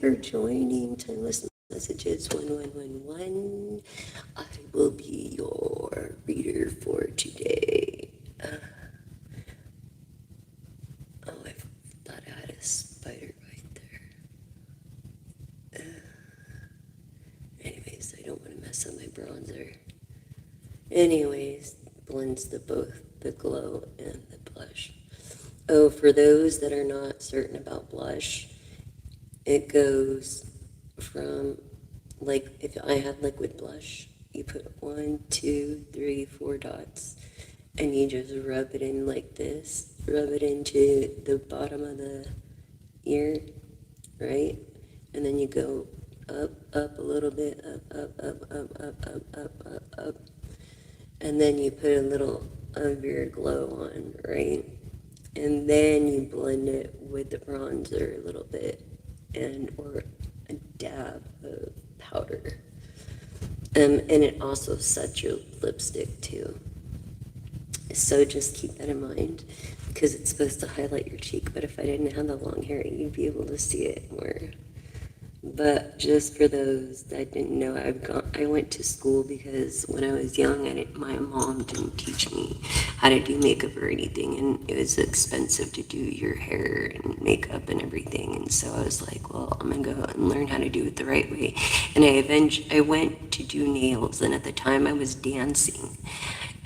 for joining Timeless Messages 1111. I will be your reader for today. Oh, I thought I had a spider right there. Anyways, I don't want to mess up my bronzer. Anyways, blends both the glow and the blush. Oh, for those that are not certain about blush, it goes from, like, if I had liquid blush, you put 1, 2, 3, 4 dots, and you just rub it in like this, rub it into the bottom of the ear, right? And then you go up a little bit, up, and then you put a little of your glow on, right? And then you blend it with the bronzer a little bit, or a dab of powder. And it also sets your lipstick too. So just keep that in mind, because it's supposed to highlight your cheek, but if I didn't have the long hair, you'd be able to see it more. But just for those that didn't know, I went to school because when I was young, my mom didn't teach me how to do makeup or anything, and it was expensive to do your hair and makeup and everything. And so I was like, well, I'm gonna go and learn how to do it the right way. And I went to do nails, and at the time I was dancing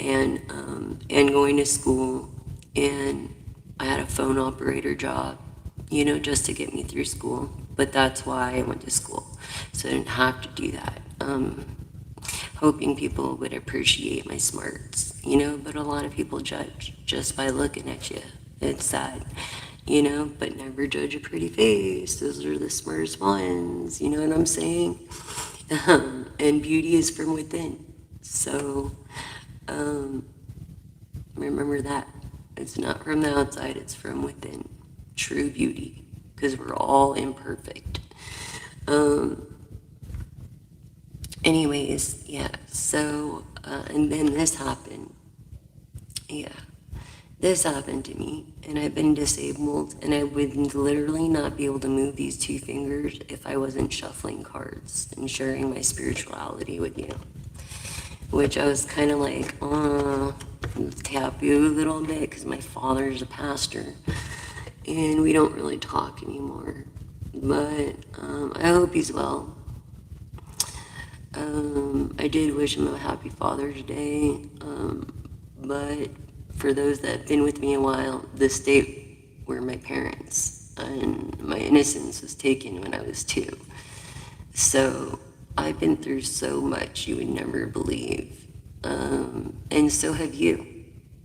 and going to school, and I had a phone operator job, just to get me through school. But that's why I went to school, so I didn't have to do that. Hoping people would appreciate my smarts, but a lot of people judge just by looking at you. It's sad, but never judge a pretty face. Those are the smartest ones, you know what I'm saying? And beauty is from within. So remember that. It's not from the outside, it's from within. True beauty. Because we're all imperfect. Anyways, yeah, so, and then this happened. Yeah, this happened to me, and I've been disabled, and I would literally not be able to move these 2 fingers if I wasn't shuffling cards and sharing my spirituality with you. Which I was kind of like, taboo a little bit, because my father's a pastor. And we don't really talk anymore, but I hope he's well. I did wish him a happy Father's Day, but for those that have been with me a while, the state were my parents, and my innocence was taken when I was 2. So I've been through so much you would never believe, and so have you.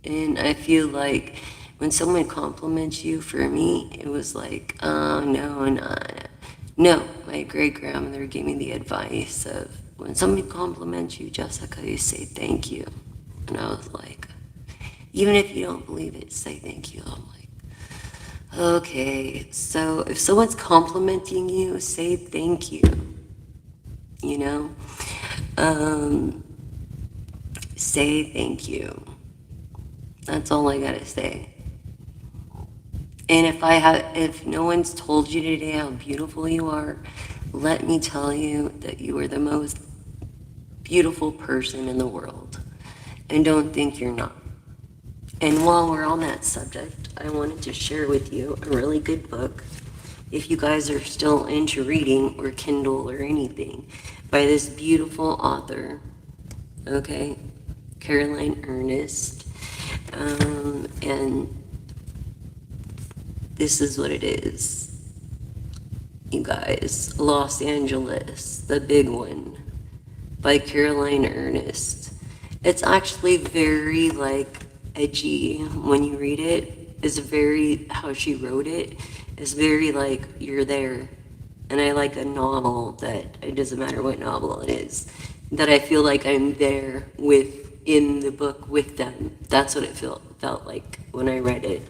And I feel like when someone compliments you, for me, it was like, oh, no. My great-grandmother gave me the advice of, when somebody compliments you, Jessica, you say thank you. And I was like, even if you don't believe it, say thank you. I'm like, okay, so if someone's complimenting you, say thank you, say thank you. That's all I gotta say. And if no one's told you today how beautiful you are, let me tell you that you are the most beautiful person in the world. And don't think you're not. And while we're on that subject, I wanted to share with you a really good book, if you guys are still into reading or Kindle or anything, by this beautiful author, okay, Caroline Ernest. And this is what it is, you guys. Los Angeles, the big one, by Caroline Ernest. It's actually very, edgy when you read it. It's very, how she wrote it is very, you're there. And I like a novel that, it doesn't matter what novel it is, that I feel like I'm there in the book with them. That's what it felt like when I read it.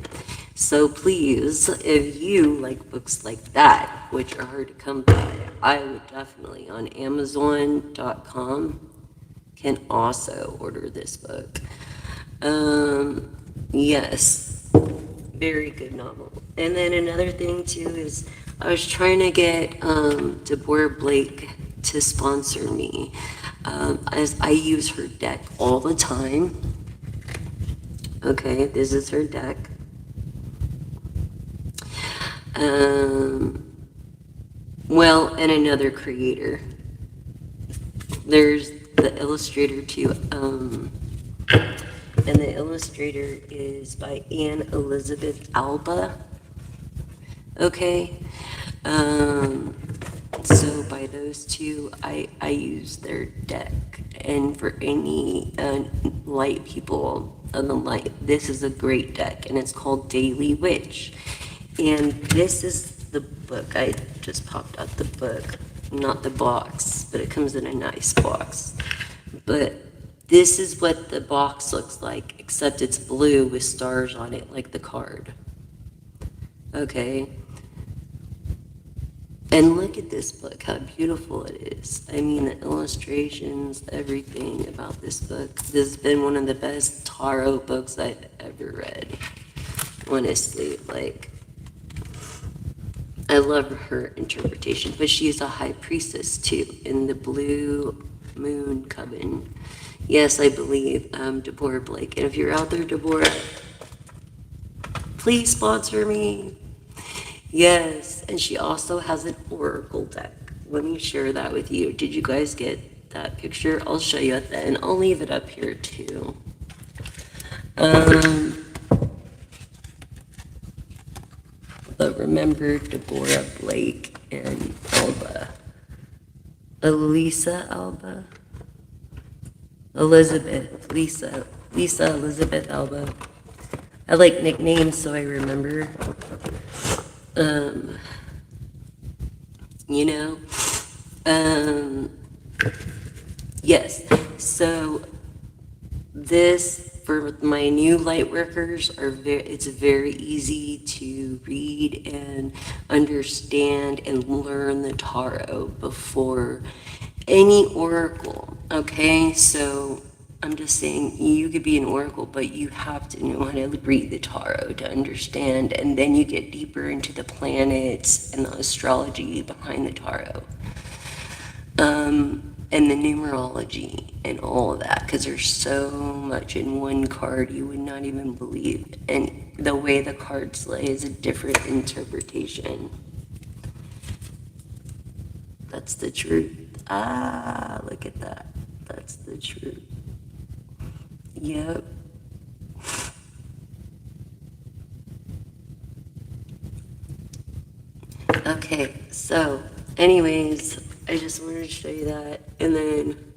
So please, if you like books like that, which are hard to come by, I would definitely, on Amazon.com, can also order this book. Yes, very good novel. And then another thing too is I was trying to get Deborah Blake to sponsor me, as I use her deck all the time. Okay, this is her deck. Well, and another creator. There's the illustrator too, and the illustrator is by Anne Elizabeth Alba. Okay, so by those two, I use their deck, and for any light people on the light, this is a great deck, and it's called Daily Witch, and this is the book. I just popped out the book, not the box, but it comes in a nice box. But this is what the box looks like, except it's blue with stars on it, like the card. Okay. And look at this book, how beautiful it is. I mean, the illustrations, everything about this book. This has been one of the best tarot books I've ever read. Honestly, like, I love her interpretation. But she's a high priestess, too, in the Blue Moon Coven. Yes, I believe Deborah Blake. And if you're out there, Deborah, please sponsor me. Yes, and she also has an oracle deck. Let me share that with you. Did you guys get that picture? I'll show you at the end. I'll leave it up here too. But remember Deborah Blake and Alba. Elisa Alba? Elizabeth. Lisa Elizabeth Alba. I like nicknames so I remember. You know, yes, so this, for my new light workers, it's very easy to read and understand and learn the tarot before any oracle, okay? So I'm just saying, you could be an oracle, but you have to know how to read the tarot to understand, and then you get deeper into the planets and the astrology behind the tarot, and the numerology and all of that, because there's so much in one card you would not even believe, and the way the cards lay is a different interpretation. That's the truth. Ah, look at that. That's the truth. Yep. Okay, so anyways, I just wanted to show you that, and then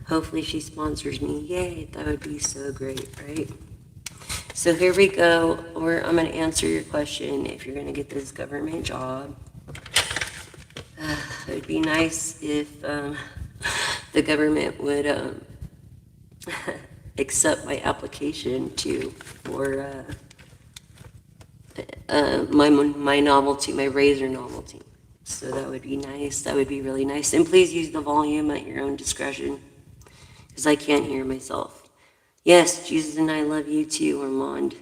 hopefully she sponsors me. Yay, that would be so great, right? So here we go, or I'm going to answer your question if you're going to get this government job. It would be nice if the government would accept my application for my novelty, my razor novelty. So that would be nice. That would be really nice. And please use the volume at your own discretion, because I can't hear myself. Yes, Jesus and I love you too, Armand.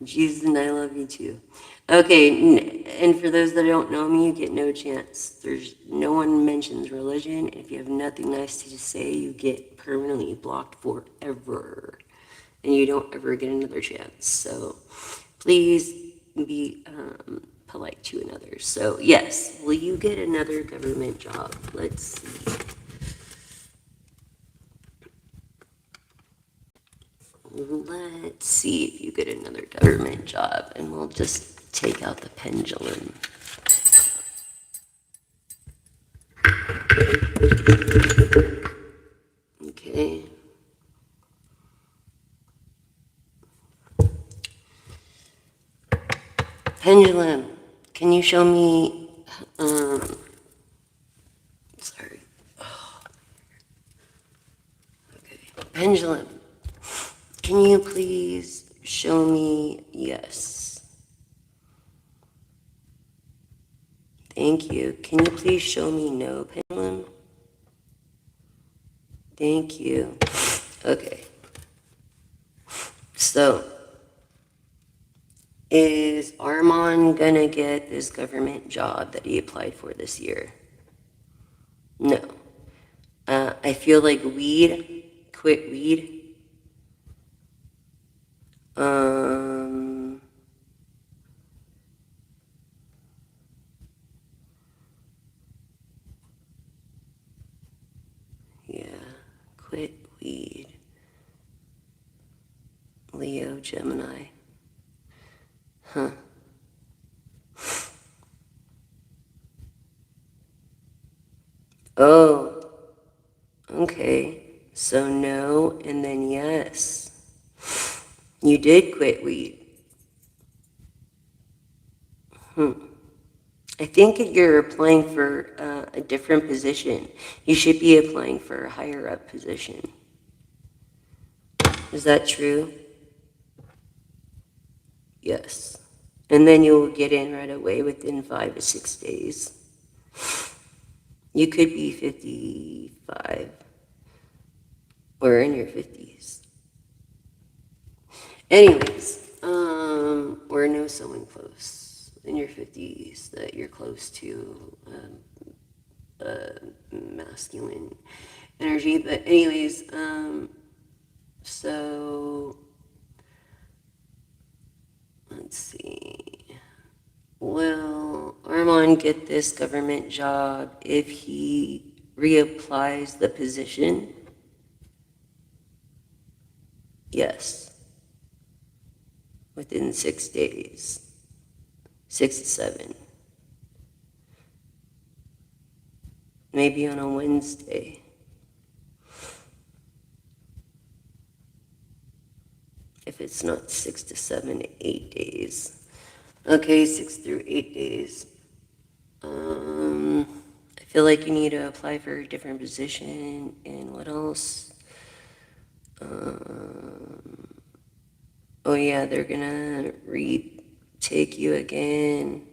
Jesus and I love you too. Okay, and for those that don't know me, you get no chance. There's no one mentions religion. If you have nothing nice to say, you get permanently blocked forever, and you don't ever get another chance. So please be polite to another. So yes, will you get another government job? Let's see. Let's see if you get another government job, and we'll just take out the pendulum. Okay. Pendulum, can you show me, sorry. Oh. Okay. Pendulum, can you please show me yes? Thank you. Can you please show me no, pendulum? Thank you. Okay. So, Is Armand gonna get this government job that he applied for this year? No. I feel like quit weed. Um, yeah, quit weed. Leo, Gemini. Huh. Oh, okay. So no, and then yes. You did quit weed. Hmm. I think you're applying for a different position. You should be applying for a higher up position. Is that true? Yes. And then you'll get in right away within 5 to 6 days. You could be 55 or in your 50s. Anyways, or know someone close in your 50s that you're close to masculine energy. But anyways, so let's see. Will Armand get this government job if he reapplies the position? Yes. Within 6 days. 6 to 7. Maybe on a Wednesday. If it's not 6 to 7, 8 days. Okay, 6 through 8 days. I feel like you need to apply for a different position. And what else? Oh yeah, they're gonna retake you again.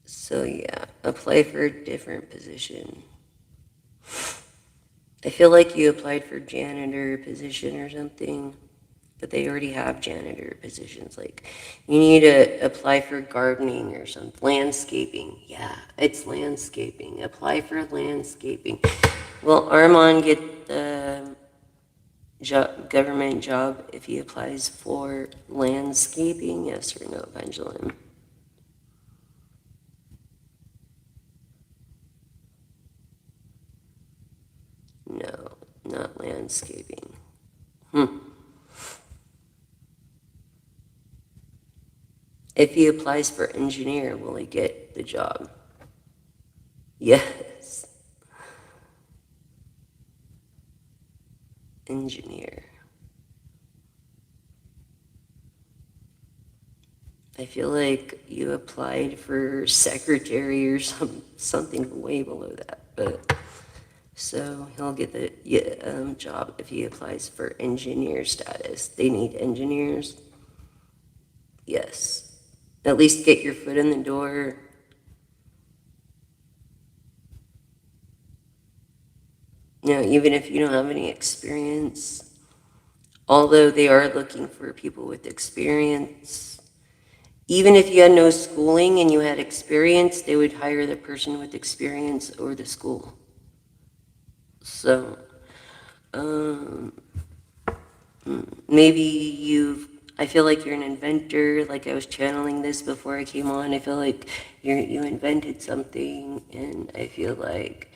So yeah, apply for a different position. I feel like you applied for janitor position or something, but they already have janitor positions. Like, you need to apply for gardening or something. Landscaping. Yeah, it's landscaping. Apply for landscaping. Will Armand get the government job if he applies for landscaping? Yes or no, Pendulum? No, not landscaping. If he applies for engineer, will he get the job? Yes. Engineer. I feel like you applied for secretary or something way below that, but so he'll get the job if he applies for engineer status. They need engineers. Yes. At least get your foot in the door. Even if you don't have any experience, although they are looking for people with experience. Even if you had no schooling and you had experience, they would hire the person with experience over the school. So, um, maybe I feel like you're an inventor, like I was channeling this before I came on. I feel like you invented something, and I feel like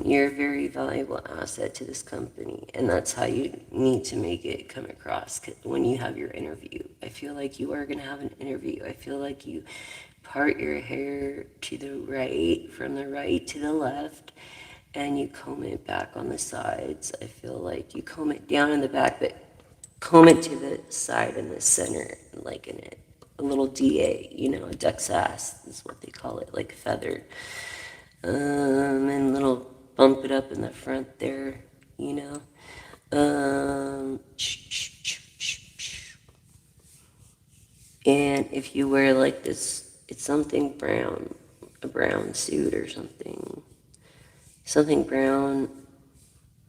you're a very valuable asset to this company, and that's how you need to make it come across when you have your interview. I feel like you are going to have an interview. I feel like you part your hair to the right, from the right to the left, and you comb it back on the sides. I feel like you comb it down in the back, but comb it to the side and the center, like in a little DA, a duck's ass is what they call it, like a feather. And little bump it up in the front there, you know. And if you wear like this, it's something brown, a brown suit or something brown,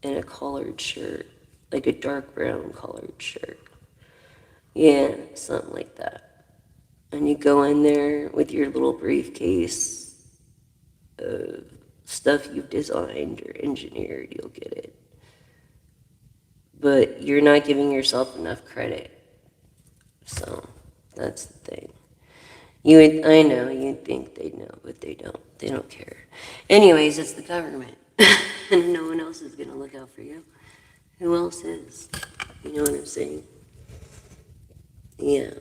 and a collared shirt, like a dark brown collared shirt. Yeah, something like that. And you go in there with your little briefcase of stuff you've designed or engineered, you'll get it. But you're not giving yourself enough credit. So that's the thing. I know, you'd think they'd know, but they don't. They don't care. Anyways, it's the government. And no one else is going to look out for you. Who else is? You know what I'm saying? Yeah.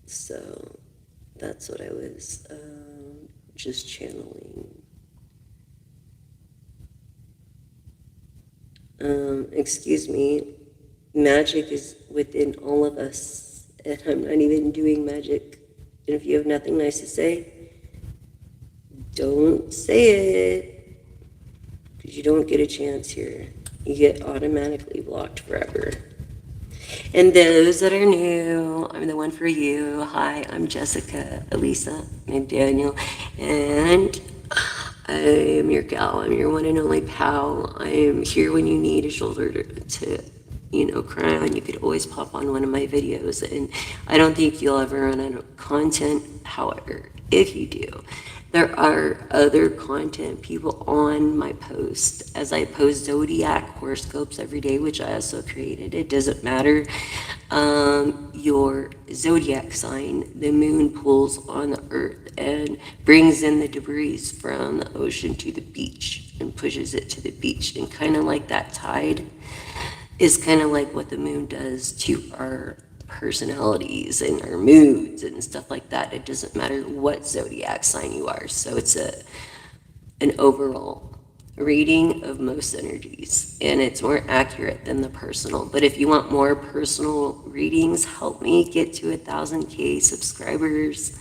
So that's what I was just channeling. Excuse me. Magic is within all of us, and I'm not even doing magic. And if you have nothing nice to say, don't say it, because you don't get a chance here. You get automatically blocked forever. And those that are new, I'm the one for you. Hi, I'm Jessica, Elisa, and Daniel, and I am your gal. I'm your one and only pal. I am here when you need a shoulder to cry on. You could always pop on one of my videos, and I don't think you'll ever run out of content. However, if you do, there are other content people on my post, as I post zodiac horoscopes every day, which I also created. It doesn't matter your zodiac sign. The moon pulls on the earth and brings in the debris from the ocean to the beach and pushes it to the beach. And kind of like that tide is kind of like what the moon does to our personalities and our moods and stuff like that. It doesn't matter what zodiac sign you are. So it's an overall reading of most energies, and it's more accurate than the personal. But if you want more personal readings, help me get to 1,000K subscribers,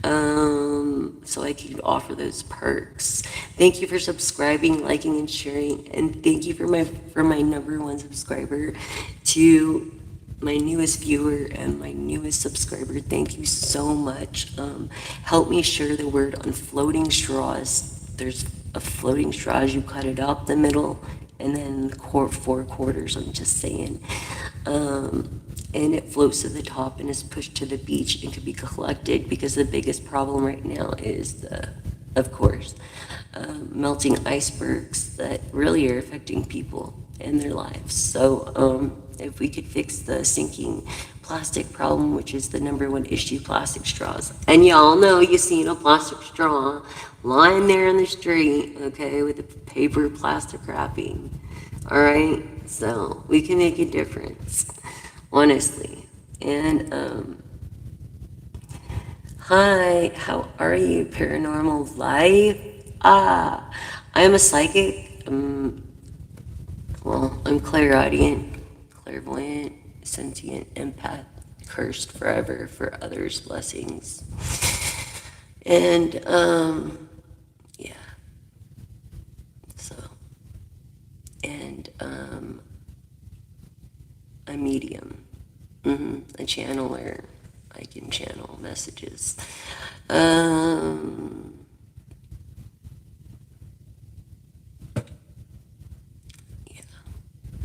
so I can offer those perks. Thank you for subscribing, liking, and sharing, and thank you for my number one subscriber, to my newest viewer and my newest subscriber. Thank you so much. Help me share the word on floating straws. There's a floating straw as you cut it up the middle, and then four quarters, I'm just saying. And it floats to the top and is pushed to the beach and can be collected, because the biggest problem right now is of course, melting icebergs that really are affecting people and their lives. So if we could fix the sinking plastic problem, which is the number one issue, plastic straws. And y'all know you seen a plastic straw lying there in the street, okay, with the paper plastic wrapping. All right, so we can make a difference, honestly. And hi, how are you, Paranormal Life? I'm a psychic. Well, I'm clairaudient, clairvoyant, sentient, empath, cursed forever for others' blessings. And, yeah. So, and, a medium, a channeler. I can channel messages. Yeah.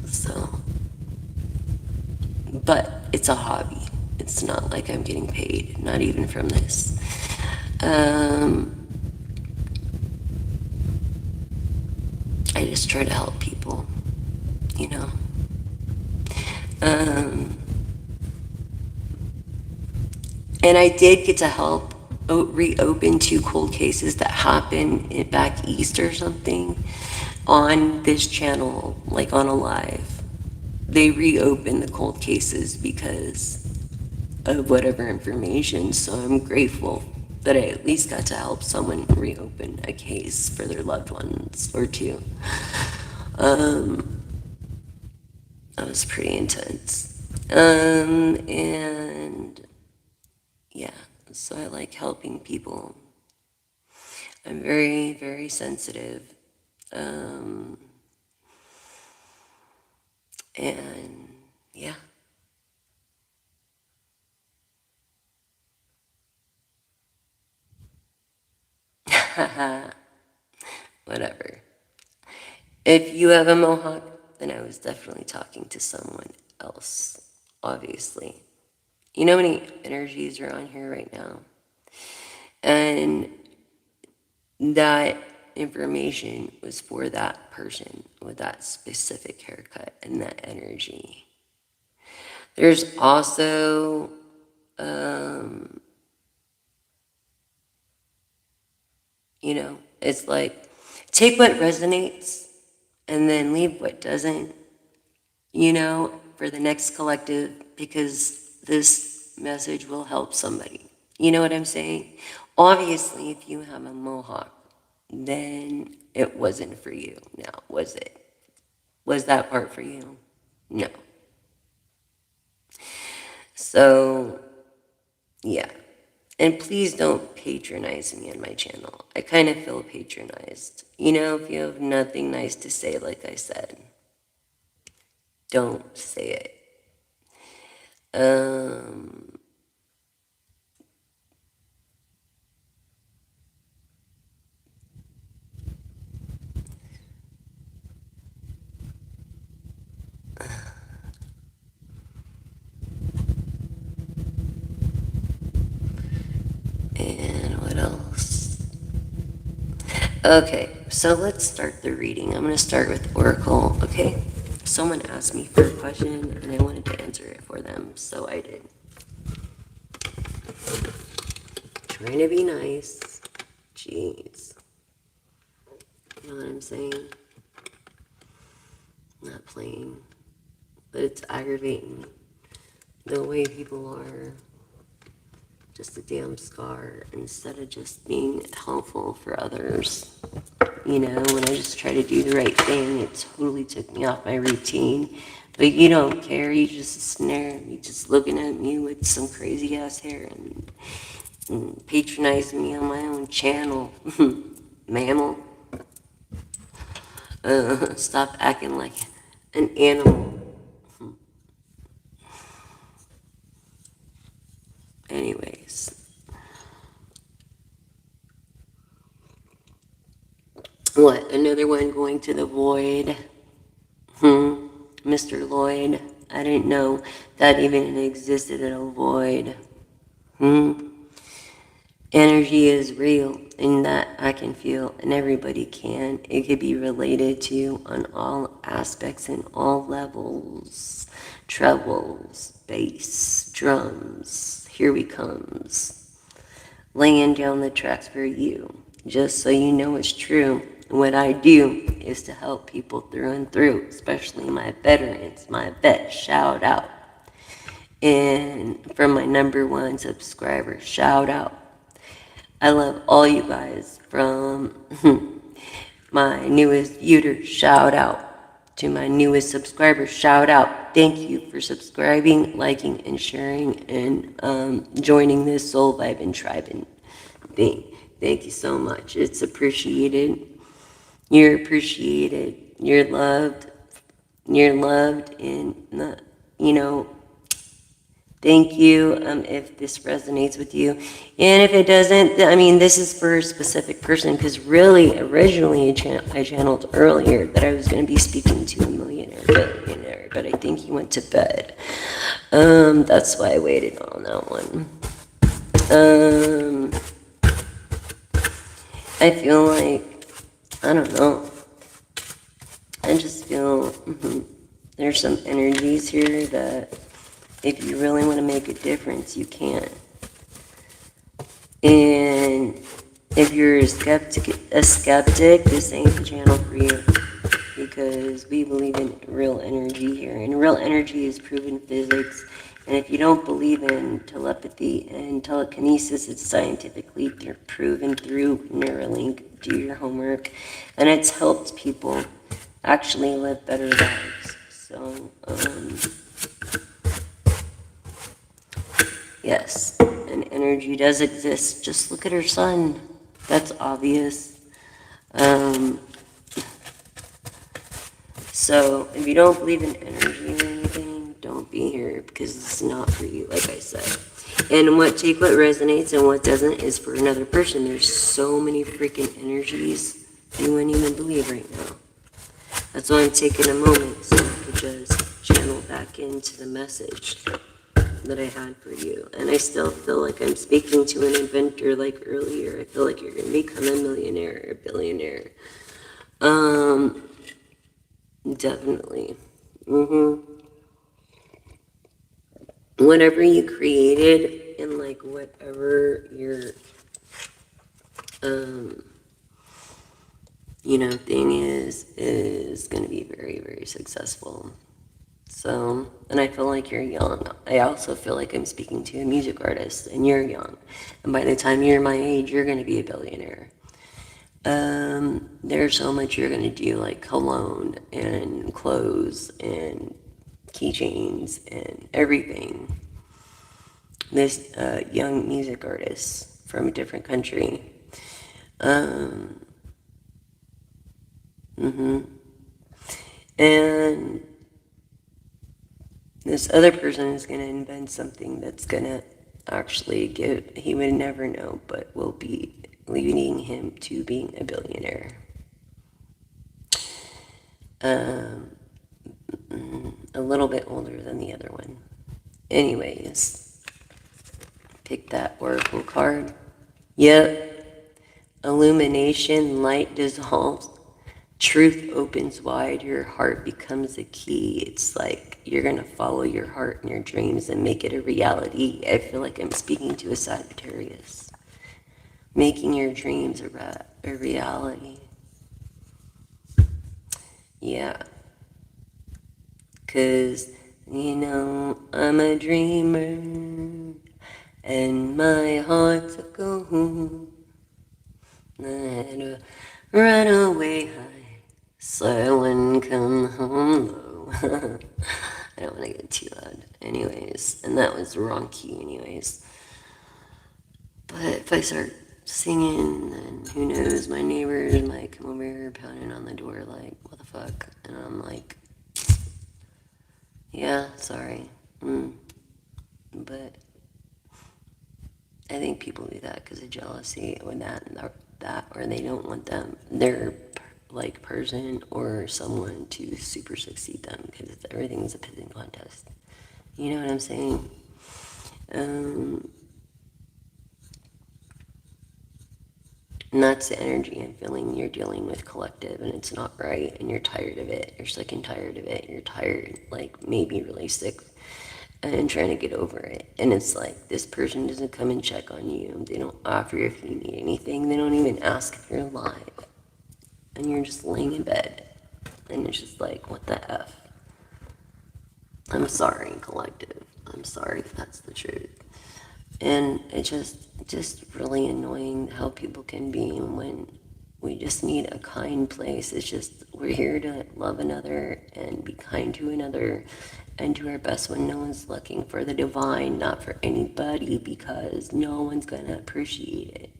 So, but it's a hobby. It's not like I'm getting paid, not even from this. I just try to help people, you know. And I did get to help reopen 2 cold cases that happened back east or something on this channel, like on a live. They reopened the cold cases because of whatever information, so I'm grateful that I at least got to help someone reopen a case for their loved ones or two. That was pretty intense. And yeah, so I like helping people. I'm very, very sensitive. And yeah. Whatever. If you have a mohawk, then I was definitely talking to someone else, obviously. You know how many energies are on here right now? And that information was for that person with that specific haircut and that energy. There's also, it's like take what resonates and then leave what doesn't, for the next collective, because this message will help somebody. You know what I'm saying? Obviously, if you have a mohawk, then it wasn't for you. Now, was it? Was that part for you? No. So, yeah. And please don't patronize me on my channel. I kind of feel patronized. If you have nothing nice to say, like I said, don't say it. And what else? Okay, so let's start the reading. I'm going to start with Oracle, okay? Someone asked me for a question, and I wanted to answer it for them, so I did. Trying to be nice. Jeez. You know what I'm saying? Not playing. But it's aggravating. The way people are just a damn scar instead of just being helpful for others. When I just try to do the right thing, it totally took me off my routine. But you don't care, you just snare me, just looking at me with some crazy ass hair and patronizing me on my own channel. Mammal. Stop acting like an animal. Anyways. What, another one going to the void? Mr. Lloyd, I didn't know that even existed in a void. Energy is real, and that I can feel, and everybody can. It could be related to on all aspects and all levels. Trebles, bass, drums, here we comes. Laying down the tracks for you, just so you know it's true. What I do is to help people through and through, especially my veterans, my vets, shout out. And from my #1 subscriber, shout out. I love all you guys, from my newest viewer, shout out. To my newest subscriber, shout out. Thank you for subscribing, liking, and sharing, and joining this Soul Vibe and Tribe thing. Thank you so much. It's appreciated. You're appreciated. You're loved. You're loved, and thank you, if this resonates with you. And if it doesn't, I mean, this is for a specific person, because really, originally, I channeled earlier that I was going to be speaking to a millionaire, billionaire, but I think he went to bed. That's why I waited on that one. I feel like, I don't know, I just feel there's some energies here that if you really want to make a difference, you can. And if you're a skeptic, this ain't the channel for you, because we believe in real energy here, and real energy is proven physics. And if you don't believe in telepathy and telekinesis, it's scientifically proven through Neuralink. Do your homework, and it's helped people actually live better lives. So, yes, and energy does exist. Just look at her son. That's obvious. So, if you don't believe in energy or anything, don't be here, because it's not for you, like I said. And take what resonates and what doesn't is for another person. There's so many freaking energies you wouldn't even believe right now. That's why I'm taking a moment so I could just channel back into the message that I had for you. And I still feel like I'm speaking to an inventor like earlier. I feel like you're going to become a millionaire or a billionaire. Definitely. Whatever you created and like whatever your, thing is going to be very, very successful. So, and I feel like you're young. I also feel like I'm speaking to a music artist, and you're young. And by the time you're my age, you're going to be a billionaire. There's so much you're going to do, like cologne and clothes and keychains and everything. This young music artist from a different country. And this other person is going to invent something that's going to actually give, he would never know, but will be leading him to being a billionaire. A little bit older than the other one. Anyways, pick that oracle card. Yep. Illumination, light dissolves. Truth opens wide, your heart becomes a key. It's like you're going to follow your heart and your dreams and make it a reality. I feel like I'm speaking to a Sagittarius. Making your dreams a reality. Yeah. Because, I'm a dreamer and my heart's a gold. I had to run away high, so I wouldn't come home low. I don't want to get too loud. Anyways, and that was the wrong key anyways. But if I start singing, then who knows, my neighbors might come over here pounding on the door like, what the fuck? And I'm like, yeah, sorry. But I think people do that because of jealousy or that, or they don't want their like person or someone to super succeed them because everything's a pissing contest. You know what I'm saying? And that's the energy I'm feeling. You're dealing with collective and it's not right and you're tired of it. You're sick and tired of it. You're tired, like maybe really sick and trying to get over it. And it's like this person doesn't come and check on you. They don't offer if you need anything. They don't even ask if you're alive. And you're just laying in bed. And it's just like, what the F? I'm sorry, collective. I'm sorry if that's the truth. And it's just really annoying how people can be when we just need a kind place. It's just, we're here to love another and be kind to another and do our best when no one's looking for the divine, not for anybody, because no one's going to appreciate it.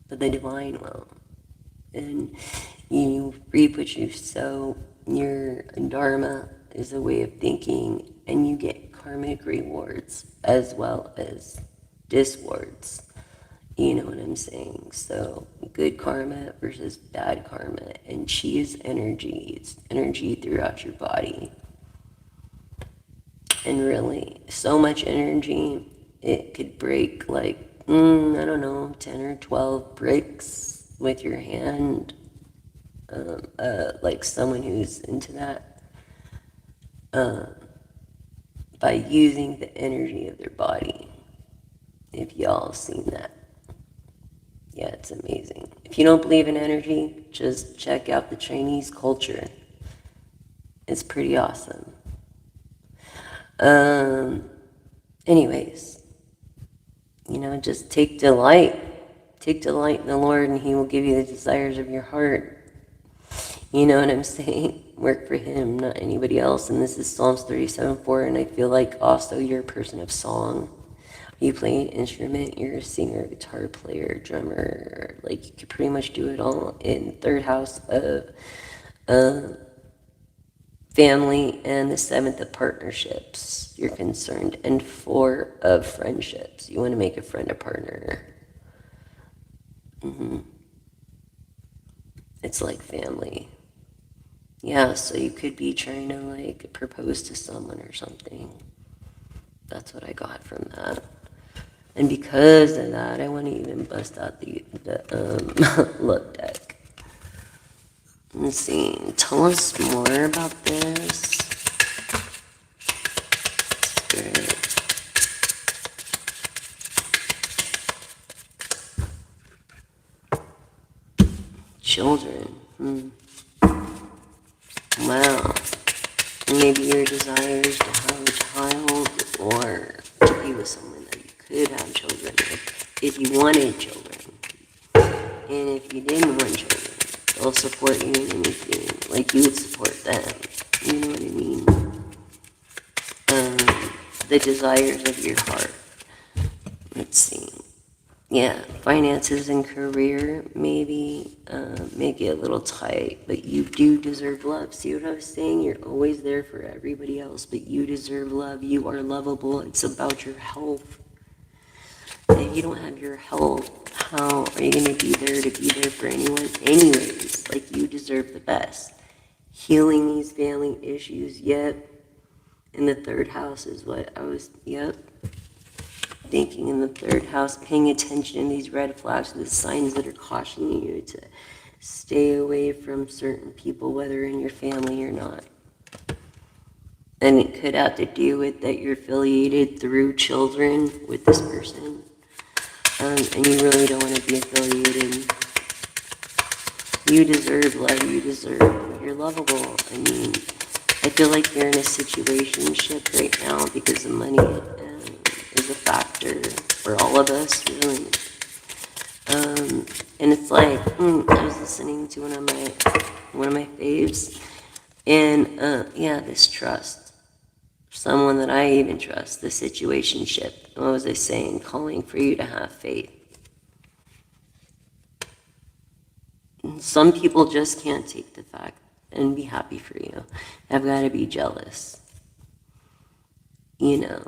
But the divine will. And you reap what you sow. Your dharma is a way of thinking, and you get karmic rewards as well as diswards. You know what I'm saying? So good karma versus bad karma. And chi is energy. It's energy throughout your body. And really, so much energy, it could break like, I don't know, 10 or 12 bricks with your hand. Like someone who's into that. By using the energy of their body. If y'all seen that. Yeah, it's amazing. If you don't believe in energy, just check out the Chinese culture. It's pretty awesome. Anyways, just take delight. Take delight in the Lord and He will give you the desires of your heart. You know what I'm saying? Work for Him, not anybody else. And this is Psalms 37:4, and I feel like also you're a person of song. You play an instrument, you're a singer, guitar player, drummer, like you could pretty much do it all. In third house of family and the seventh of partnerships, you're concerned, and 4 of friendships. You want to make a friend a partner. It's like family. Yeah, so you could be trying to like propose to someone or something. That's what I got from that. And because of that, I want to even bust out the look deck. Let's see. Tell us more about this. Spirit. Children. Wow. Maybe your desire is to have a child or to be with someone that you could have children with if you wanted children. And if you didn't want children, they'll support you in anything. Like you would support them. You know what I mean? The desires of your heart. Let's see. Yeah, finances and career maybe make it a little tight, but you do deserve love. See what I was saying? You're always there for everybody else, but you deserve love. You are lovable. It's about your health. If you don't have your health, how are you going to be there for anyone? Anyways, like you deserve the best. Healing these family issues, yep. In the third house is what I was, yep. Thinking in the third house, paying attention to these red flags, the signs that are cautioning you to stay away from certain people, whether in your family or not. And it could have to do with that you're affiliated through children with this person. And you really don't want to be affiliated. You deserve love. You're lovable. I mean, I feel like you're in a situationship right now because the money is a factor for all of us, really. And it's like, I was listening to one of my faves, and yeah, this trust. Someone that I even trust, the situationship. What was I saying? Calling for you to have faith. Some people just can't take the fact and be happy for you. I've got to be jealous. You know.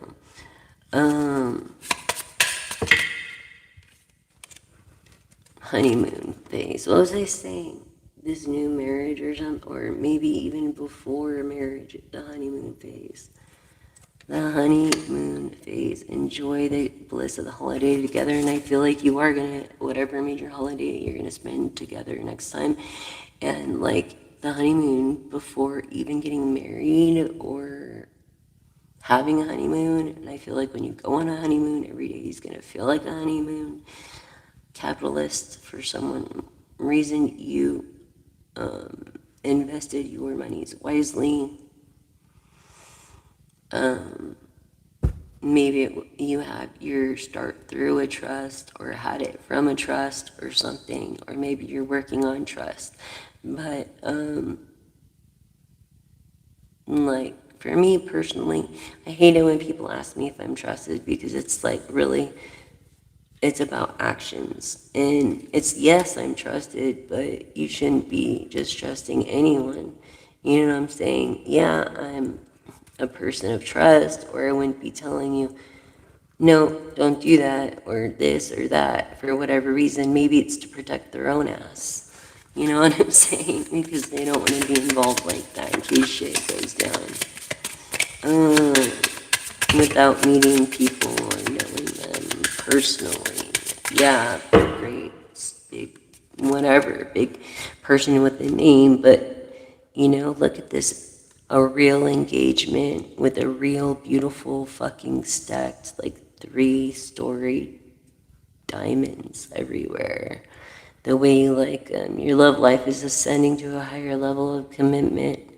Honeymoon phase. What was I saying? This new marriage or something? Or maybe even before marriage, the honeymoon phase. The honeymoon phase. Enjoy the bliss of the holiday together. And I feel like you are going to, whatever major holiday you're going to spend together next time. And like the honeymoon before even getting married or having a honeymoon. And I feel like when you go on a honeymoon, every day is going to feel like a honeymoon. Capitalist, for some reason, you invested your monies wisely. Maybe you had your start through a trust or had it from a trust or something, or maybe you're working on trust. But like for me personally, I hate it when people ask me if I'm trusted because it's like really, it's about actions. And it's, yes, I'm trusted, but you shouldn't be just trusting anyone. You know what I'm saying? Yeah, I'm a person of trust, or I wouldn't be telling you, no, don't do that, or this or that, for whatever reason. Maybe it's to protect their own ass. You know what I'm saying? Because they don't want to be involved like that in case shit goes down. Without meeting people or knowing them personally. Yeah, they're great, big, whatever, big person with a name, but, you know, look at this, a real engagement with a real beautiful fucking stacked, like 3-story diamonds everywhere. The way, like, your love life is ascending to a higher level of commitment.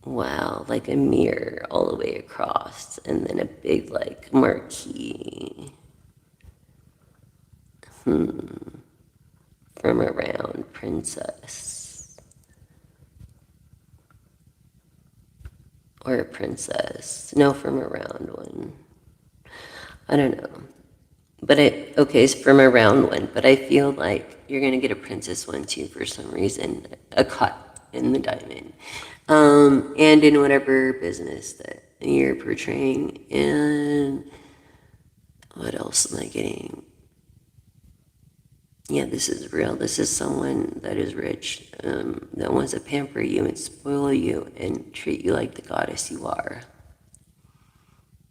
Wow, like a mirror all the way across, and then a big, like, marquee. From around princess. Or a princess. No, from around one. I don't know. But okay, it's from around one, but I feel like you're going to get a princess one too for some reason. A cut in the diamond. And in whatever business that you're portraying. And what else am I getting? Yeah, this is real. This is someone that is rich, that wants to pamper you and spoil you and treat you like the goddess you are.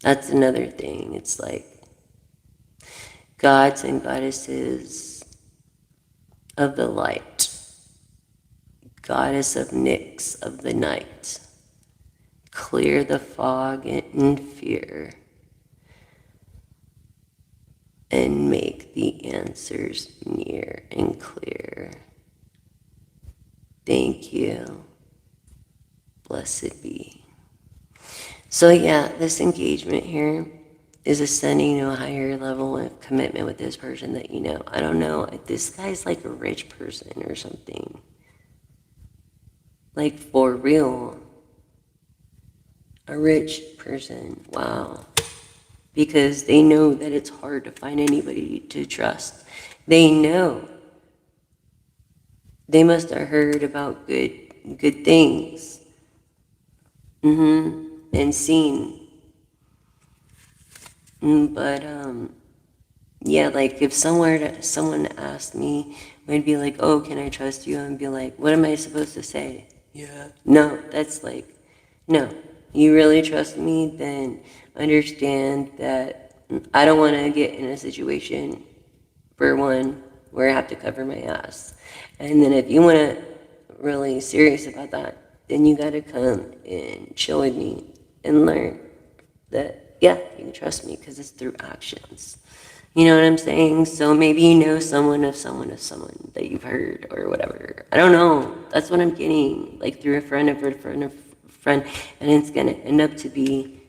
That's another thing. It's like gods and goddesses of the light, goddess of Nyx of the night. Clear the fog and fear, and make the answers near and clear. Thank you. Blessed be. So yeah, this engagement here is ascending to a higher level of commitment with this person that you know. I don't know, this guy's like a rich person or something. Like for real. A rich person. Wow. Because they know that it's hard to find anybody to trust. They know. They must have heard about good things. And seen. But yeah, like if someone asked me, I'd be like, "Oh, can I trust you?" And be like, "What am I supposed to say?" Yeah. No, that's like, no. You really trust me? Then understand that I don't want to get in a situation, for one, where I have to cover my ass. And then if you want to really serious about that, then you got to come and chill with me and learn that, yeah, you can trust me because it's through actions. You know what I'm saying? So maybe you know someone of someone of someone that you've heard or whatever. I don't know. That's what I'm getting. Like through a friend of a friend of a friend. And it's going to end up to be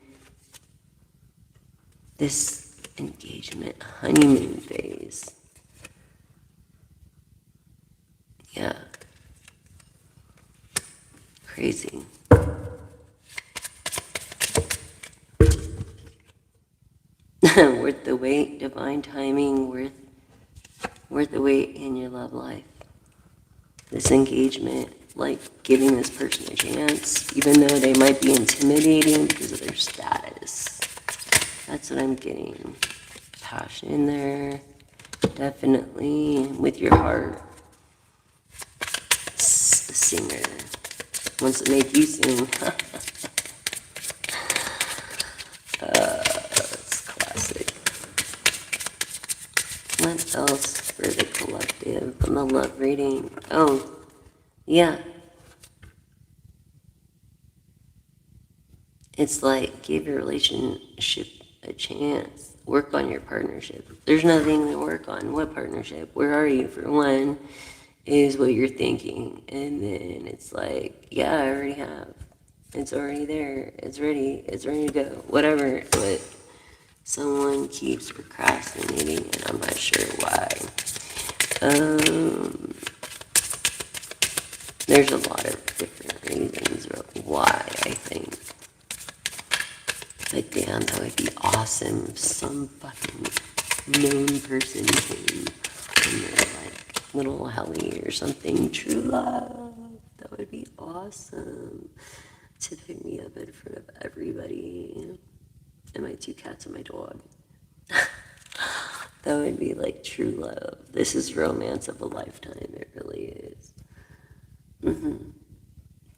this engagement honeymoon phase. Yeah. Crazy. Worth the wait, divine timing, worth the wait in your love life. This engagement, like giving this person a chance, even though they might be intimidating because of their status. That's what I'm getting. Passion in there, definitely, with your heart. The singer wants to make you sing. That's classic. What else for the collective on the love reading? Oh, yeah. It's like give your relationship a chance. Work on your partnership. There's nothing to work on. What partnership? Where are you? For one, is what you're thinking. And then it's like, yeah, I already have. It's already there. It's ready. It's ready to go. Whatever. But someone keeps procrastinating, and I'm not sure why. There's a lot of different reasons why, I think. But damn, that would be awesome if some fucking known person came in their like little heli or something. True love. That would be awesome. To pick me up in front of everybody. And my 2 cats and my dog. That would be like true love. This is romance of a lifetime. It really is.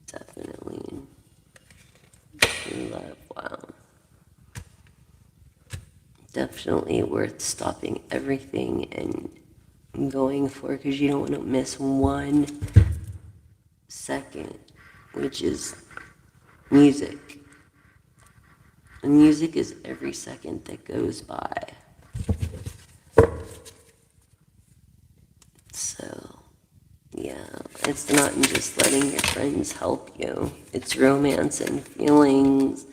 Definitely. True love. Wow. Definitely worth stopping everything and going for because you don't want to miss 1 second, which is music. And music is every second that goes by. So, yeah, it's not just letting your friends help you. It's romance and feelings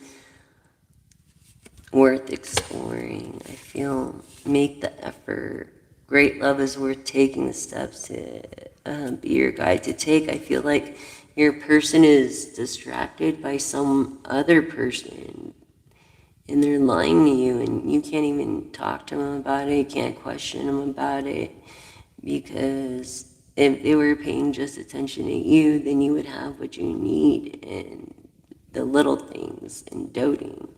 worth exploring. I feel make the effort. Great love is worth taking the steps to be your guide to take. I feel like your person is distracted by some other person and they're lying to you and you can't even talk to them about it, you can't question them about it because if they were paying just attention to you, then you would have what you need and the little things and doting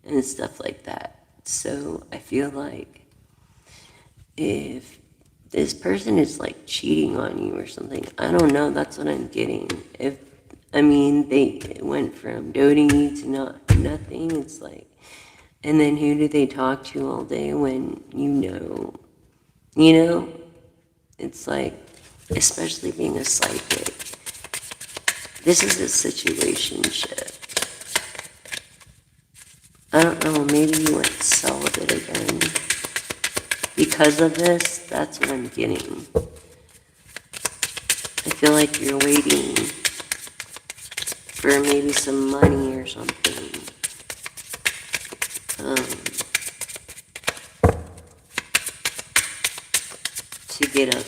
and stuff like that. So I feel like if this person is like cheating on you or something. I don't know. That's what I'm getting. They went from doting you to nothing. It's like, and then who do they talk to all day when you know? It's like, especially being a psychic. This is a situationship. I don't know, maybe you went celibate again. Because of this, that's what I'm getting. I feel like you're waiting for maybe some money or something. To get up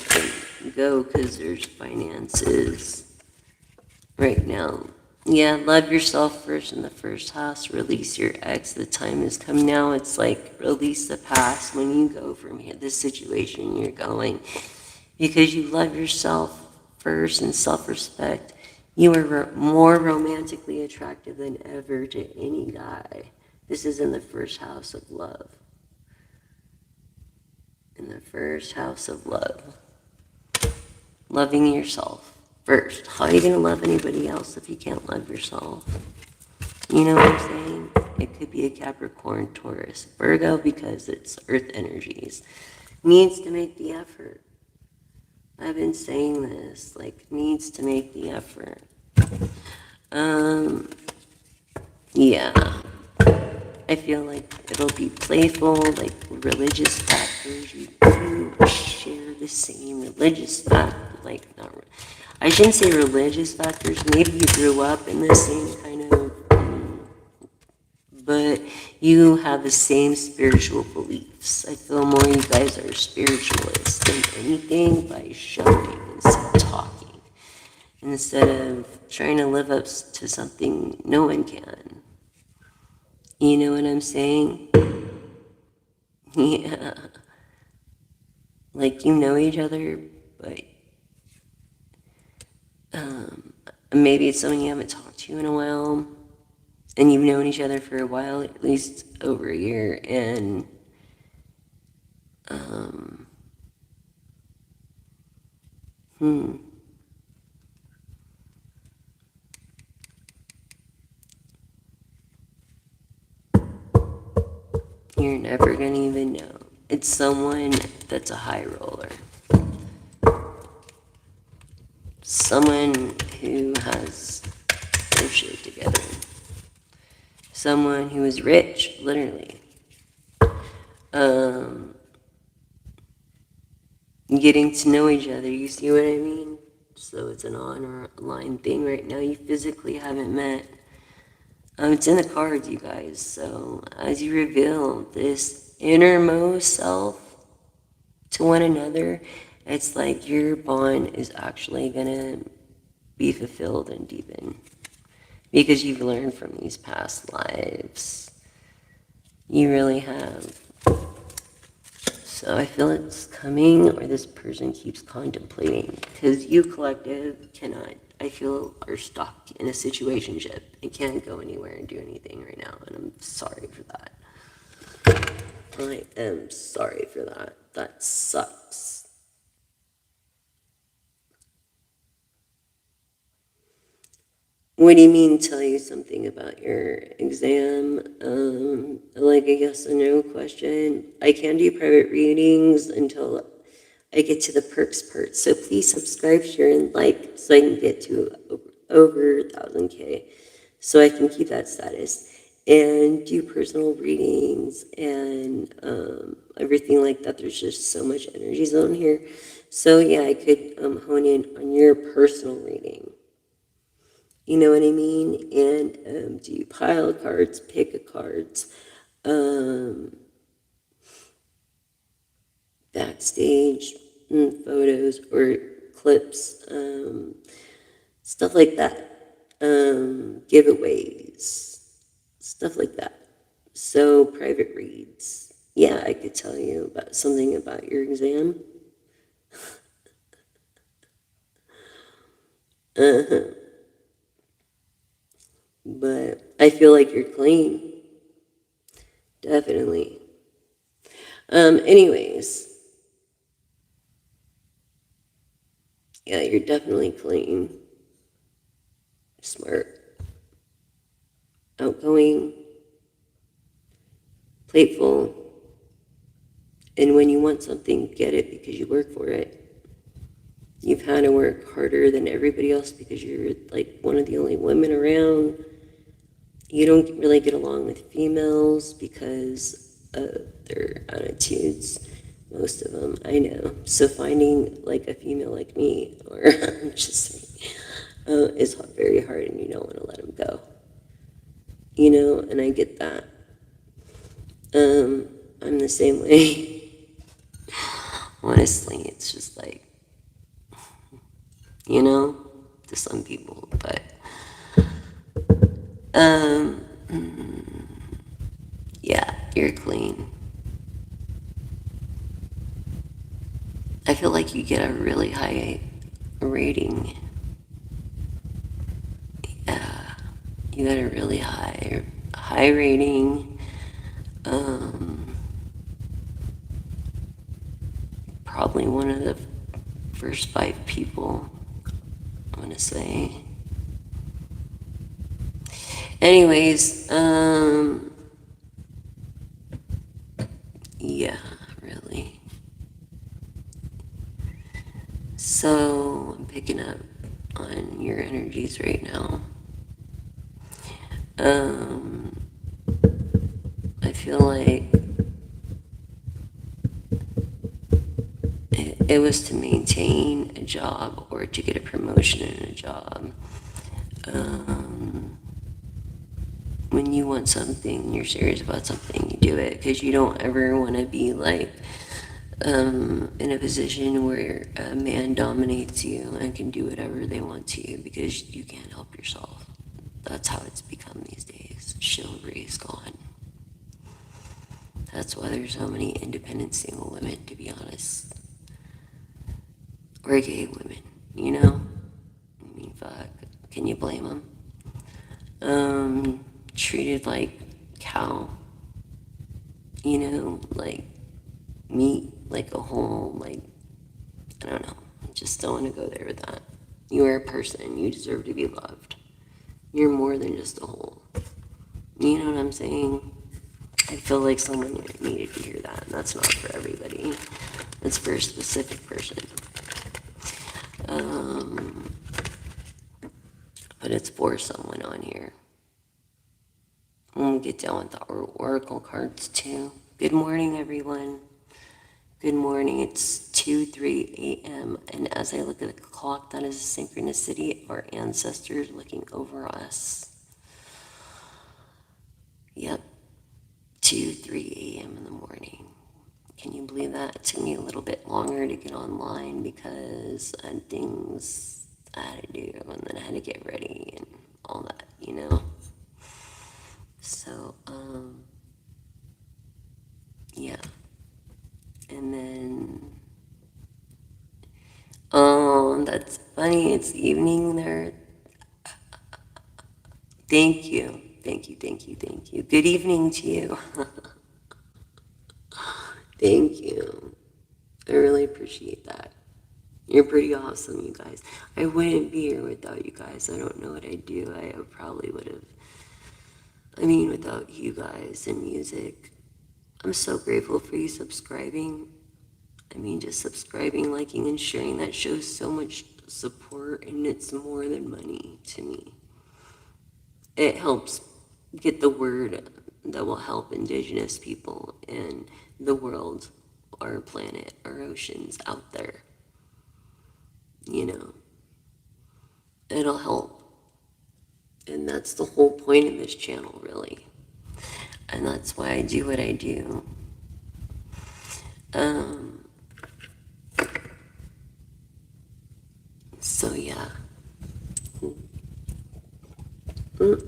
and go because there's finances right now. Yeah, love yourself first in the first house. Release your ex. The time has come now. It's like release the past when you go from here, this situation you're going. Because you love yourself first and self-respect. You are more romantically attractive than ever to any guy. This is in the first house of love. In the first house of love. Loving yourself first. How are you going to love anybody else if you can't love yourself? You know what I'm saying? It could be a Capricorn, Taurus, Virgo, because it's earth energies. Needs to make the effort. I've been saying this, like, needs to make the effort. Yeah. I feel like it'll be playful, like religious factors. You share the same religious factors, I shouldn't say religious factors. Maybe you grew up in the same kind of, but you have the same spiritual beliefs. I feel more you guys are spiritualists than anything by showing instead of talking, instead of trying to live up to something no one can. You know what I'm saying? Yeah. Like, you know each other, but maybe it's someone you haven't talked to in a while, and you've known each other for a while, at least over a year, and you're never gonna even know. It's someone that's a high roller. Someone who has their shit together. Someone who is rich, literally. Getting to know each other, you see what I mean? So it's an online thing right now. You physically haven't met. It's in the cards, you guys. So as you reveal this innermost self to one another, it's like your bond is actually gonna be fulfilled and deepened because you've learned from these past lives. You really have. So I feel it's coming, or this person keeps contemplating, because you collective cannot, I feel, are stuck in a situationship and can't go anywhere and do anything right now, and I'm sorry for that. I am sorry for that. That sucks. What do you mean tell you something about your exam? Like a yes or no question. I can do private readings until I get to the perks part. So please subscribe, share, and like so I can get to over 1,000K. So I can keep that status and do personal readings and everything like that. There's just so much energy zone here. So yeah, I could hone in on your personal reading. You know what I mean? And do you pile cards, pick a cards, backstage photos or clips, stuff like that, giveaways, stuff like that. So private reads. Yeah, I could tell you about something about your exam. But I feel like you're clean. Definitely. Anyways, Yeah, you're definitely clean, smart, outgoing, playful, and when you want something, get it because you work for it. You've had to work harder than everybody else because you're like one of the only women around. You don't really get along with females because of their attitudes. Most of them, I know. So finding like a female like me, or I'm just saying, is very hard, and you don't want to let them go. And I get that. I'm the same way. Honestly, it's just like, you know, to some people, but um, yeah, you're clean. I feel like you get a really high rating. Yeah, you got a really high rating. Um, Probably one of the first 5 people, I want to say. Anyways, yeah, really. So I'm picking up on your energies right now. Um, I feel like it was to maintain a job or to get a promotion in a job. When you want something, you're serious about something, you do it because you don't ever want to be like in a position where a man dominates you and can do whatever they want to you because you can't help yourself. That's how it's become these days. Chivalry is gone. That's why there's so many independent single women, to be honest. Or gay women, you know? I mean, fuck. Can you blame them? Treated like cow, like meat, like a whole, like, I don't know. I just don't want to go there with that. You are a person. You deserve to be loved. You're more than just a whole. You know what I'm saying? I feel like someone needed to hear that, and that's not for everybody. It's for a specific person. But it's for someone on here. We'll get down with the oracle cards too. Good morning, everyone. Good morning. It's 2:03 a.m. And as I look at the clock, that is a synchronicity of our ancestors looking over us. Yep. 2:03 a.m. in the morning. Can you believe that? It took me a little bit longer to get online because I had things I had to do, and then I had to get ready and all that, So, yeah. And then, oh, that's funny. It's evening there. Thank you. Thank you, thank you, thank you. Good evening to you. Thank you. I really appreciate that. You're pretty awesome, you guys. I wouldn't be here without you guys. I don't know what I'd do. I probably would have. Without you guys and music. I'm so grateful for you subscribing. Just subscribing, liking, and sharing. That shows so much support, and it's more than money to me. It helps get the word that will help indigenous people and the world, our planet, our oceans out there. It'll help. And that's the whole point of this channel, really. And that's why I do what I do. So, yeah. Uh-oh.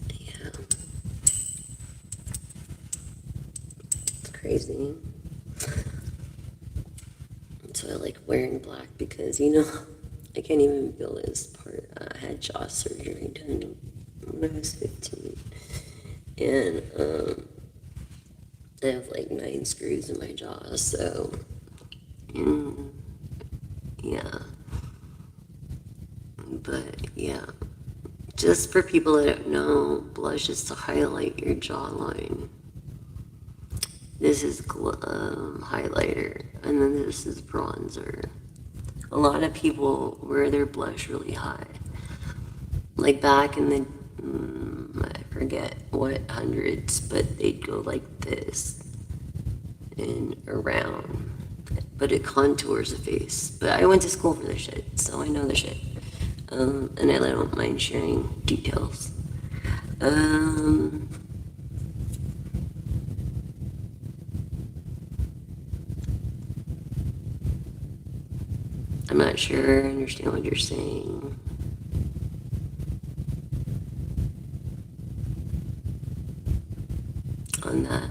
Yeah. It's crazy. So I like wearing black because, I can't even feel this part. I had jaw surgery done when I was 15. And I have like 9 screws in my jaw, so yeah. But yeah, just for people that don't know, blush is to highlight your jawline. This is highlighter, and then this is bronzer. A lot of people wear their blush really high. Like back in the, I forget what hundreds, but they'd go like this and around. But it contours the face. But I went to school for this shit, so I know the shit. And I don't mind sharing details. I'm not sure I understand what you're saying. On that,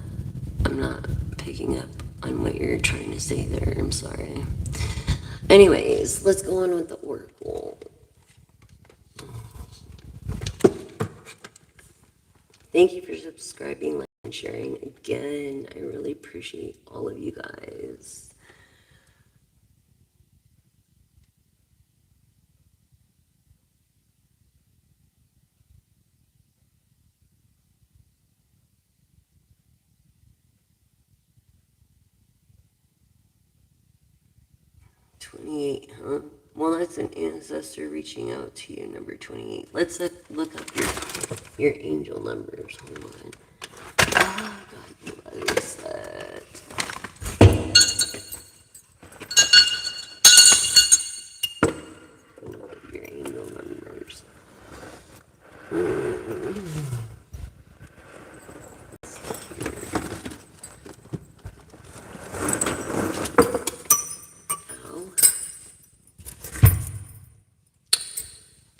I'm not picking up on what you're trying to say there. I'm sorry. Anyways, let's go on with the oracle. Thank you for subscribing, liking, and sharing. Again, I really appreciate all of you guys. '28, huh? Well, that's an ancestor reaching out to you, number 28. Let's look up your angel numbers. Hold on. Oh, God, what is that? Your angel numbers.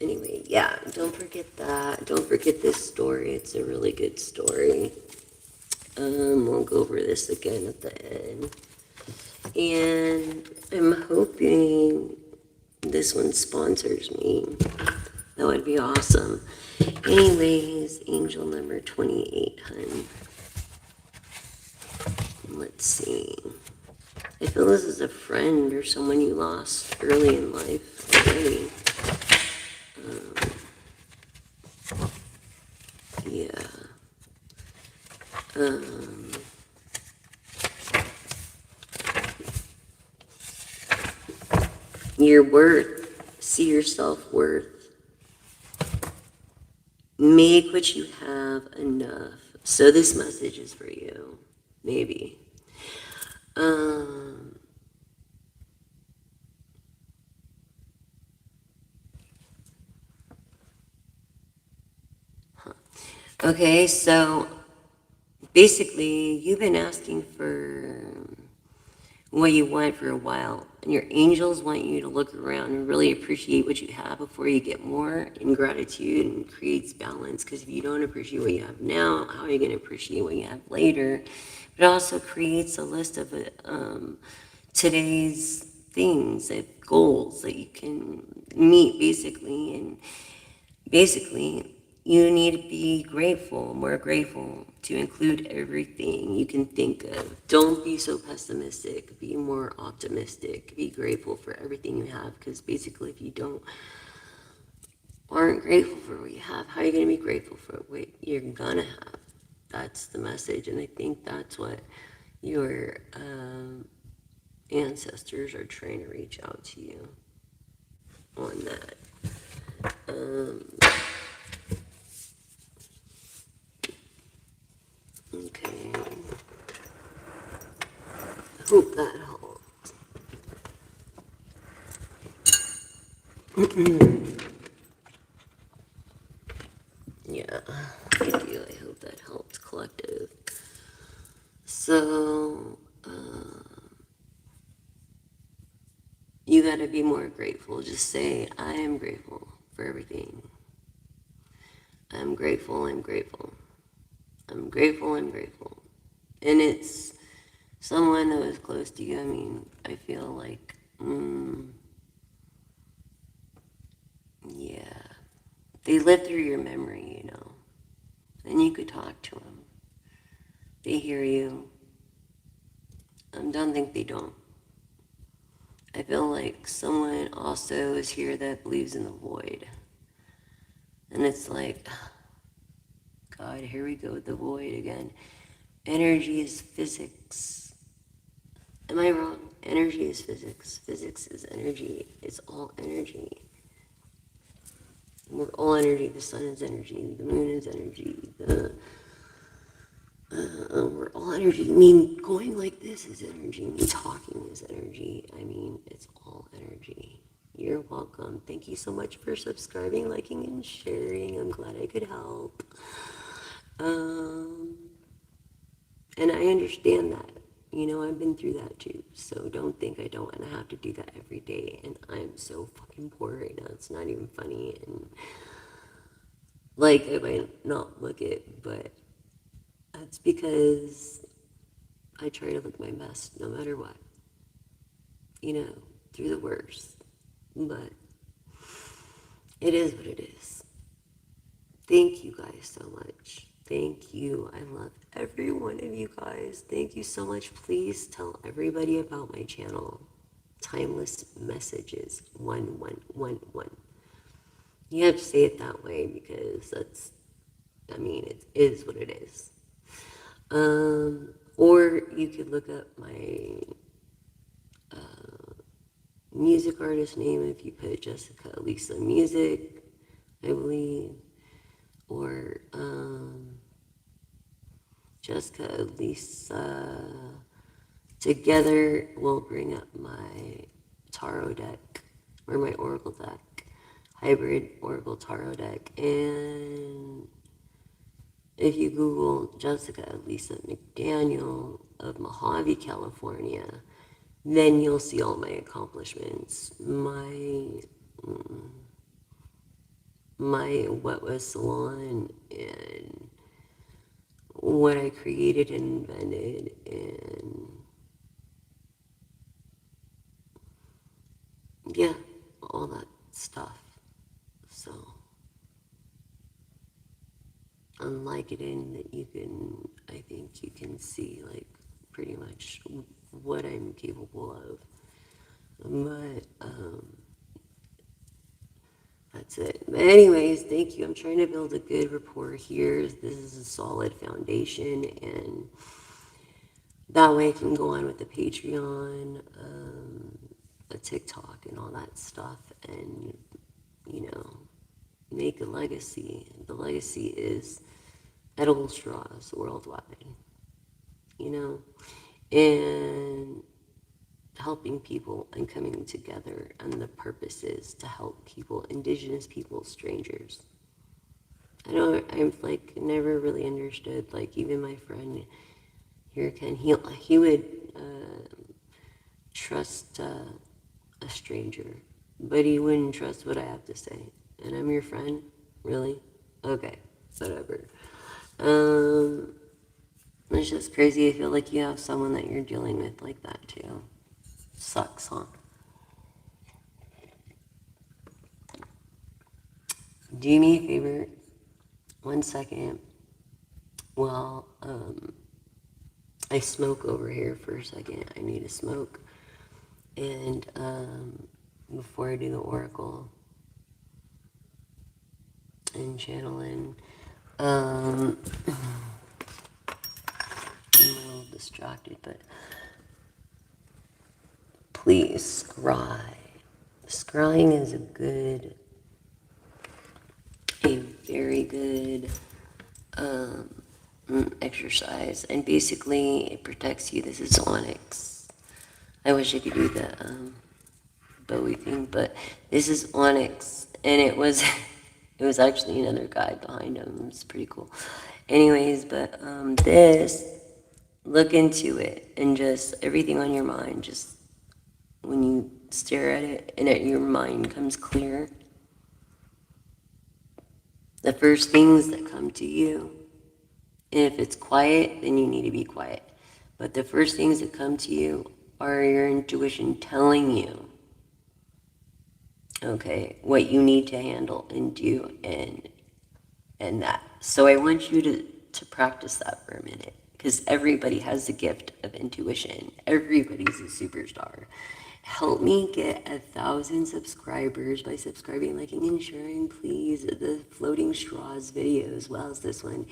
Anyway, yeah, don't forget that. Don't forget this story. It's a really good story. We'll go over this again at the end. And I'm hoping this one sponsors me. That would be awesome. Anyways, angel number 28, hun. Let's see. I feel this is a friend or someone you lost early in life already. Yeah. Your worth. See your self-worth. Make what you have enough. So this message is for you. Maybe. Okay, so basically, you've been asking for what you want for a while, and your angels want you to look around and really appreciate what you have before you get more, in gratitude, and creates balance. Because if you don't appreciate what you have now, how are you going to appreciate what you have later? It also creates a list of today's things, goals that you can meet, basically, and basically, you need to be grateful, more grateful, to include everything you can think of. Don't be so pessimistic. Be more optimistic. Be grateful for everything you have, because basically if you aren't grateful for what you have, how are you going to be grateful for what you're going to have? That's the message, and I think that's what your ancestors are trying to reach out to you on that. Okay. Hope that helped. Yeah, thank you. I hope that helped, collective. So, you gotta be more grateful. Just say, I am grateful for everything. I'm grateful, I'm grateful. I'm grateful, I'm grateful. And it's someone that was close to you. I mean, I feel like, yeah. They live through your memory, And you could talk to them. They hear you. don't think they don't. I feel like someone also is here that believes in the void. And it's like, God, here we go with the void again. Energy is physics. Am I wrong? Energy is physics. Physics is energy. It's all energy. We're all energy. The sun is energy. The moon is energy. We're all energy. I mean, going like this is energy. Me talking is energy. I mean, it's all energy. You're welcome. Thank you so much for subscribing, liking, and sharing. I'm glad I could help. And I understand that. You know, I've been through that too. So don't think I don't want to have to do that every day. And I'm so fucking poor right now. It's not even funny. And like, I might not look it, but that's because I try to look my best no matter what. You know, through the worst. But it is what it is. Thank you guys so much. Thank you. I love every one of you guys. Thank you so much. Please tell everybody about my channel. Timeless Messages 1111. You have to say it that way because that's, I mean, it is what it is. Or you could look up my music artist name if you put Jessica Lisa Music, I believe. Or Jessica Lisa. Together will bring up my tarot deck, or my oracle deck, hybrid oracle tarot deck. And if you Google Jessica Lisa McDaniel of Mojave, California, then you'll see all my accomplishments. My what was salon and what I created and invented, and yeah, all that stuff. So unlike it in that you can, I think you can see like pretty much what I'm capable of. But that's it. But anyways, thank you. I'm trying to build a good rapport here. This is a solid foundation, and that way I can go on with the Patreon, a TikTok, and all that stuff, and, you know, make a legacy. The legacy is edible straws worldwide, you know, and helping people and coming together, and the purpose is to help people, indigenous people, strangers. I've like never really understood, like even my friend here, he would trust a stranger, but he wouldn't trust what I have to say. And I'm your friend? Really? Okay, whatever. It's just crazy. I feel like you have someone that you're dealing with like that too. Sucks, huh? Do me a favor, 1 second. Well, I smoke over here for a second. I need a smoke. And before I do the oracle and channeling, I'm a little distracted, but please scry. Scrying is a very good exercise, and basically it protects you. This is onyx. I wish I could do the Bowie thing, but this is onyx, and it was it was actually another guy behind him. It's pretty cool. Anyways, but this, look into it, and just everything on your mind, just when you stare at it and your mind comes clear, the first things that come to you, and if it's quiet, then you need to be quiet. But the first things that come to you are your intuition telling you, okay, what you need to handle and do, and that. So I want you to practice that for a minute, because everybody has the gift of intuition. Everybody's a superstar. Help me get 1,000 subscribers by subscribing, liking, and sharing, please. The floating straws video as well as this one.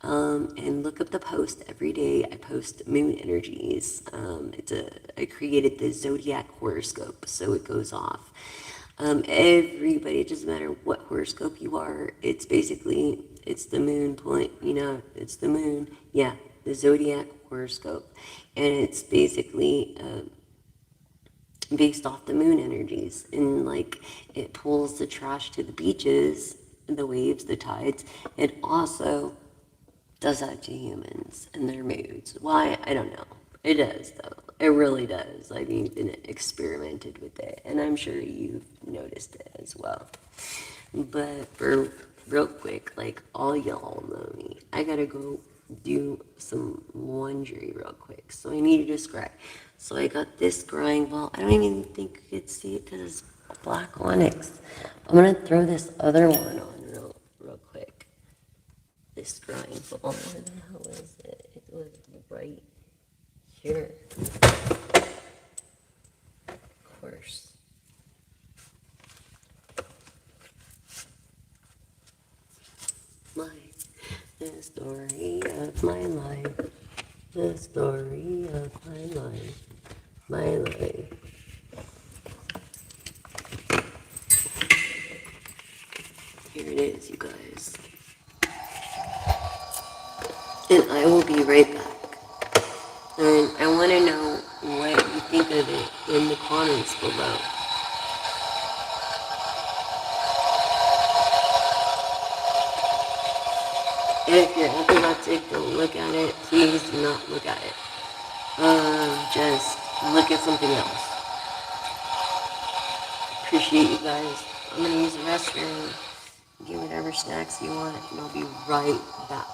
And look up the post every day. I post moon energies. I created the zodiac horoscope, so it goes off. Everybody, it doesn't matter what horoscope you are, it's basically, it's the moon point, it's the moon, yeah, the zodiac horoscope. And it's basically based off the moon energies. And like, it pulls the trash to the beaches, the waves, the tides. It also does that to humans and their moods. Why? I don't know. It does, though. It really does. I've even experimented with it, and I'm sure you've noticed it as well. But for real quick, like, all y'all know me. I gotta go do some laundry real quick, so I need you to scry. So I got this scrying ball. I don't even think you could see it because it's black onyx. I'm gonna throw this other one on real quick. This scrying ball. Where the hell is it? It was right here. Of course. The story of my life. The story of my life. My life. Here it is, you guys. And I will be right back. And I want to know what you think of it in the comments below. And if you're epileptic, don't look at it. Please do not look at it. Just look at something else. Appreciate you guys. I'm going to use the restroom. Get whatever snacks you want, and I'll be right back.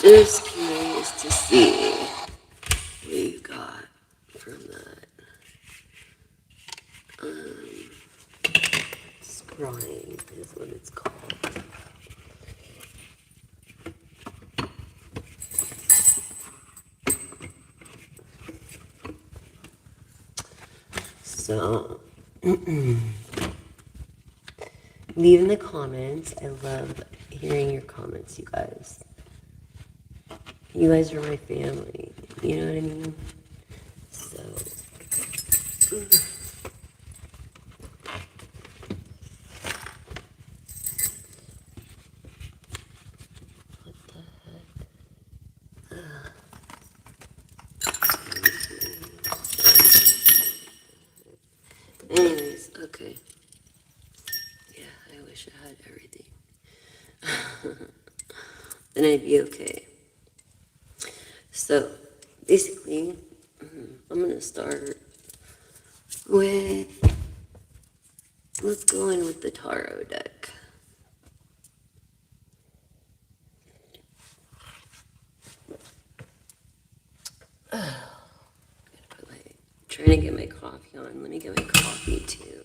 Just curious to see what you got from that. Scrying is what it's called. So, leave in the comments. I love hearing your comments, you guys. You guys are my family. You know what I mean? So, what the heck? Anyways, okay. Yeah, I wish I had everything. Then I'd be okay. So, basically, I'm gonna start with, let's go in with the tarot deck. Trying to get my coffee on. Let me get my coffee too.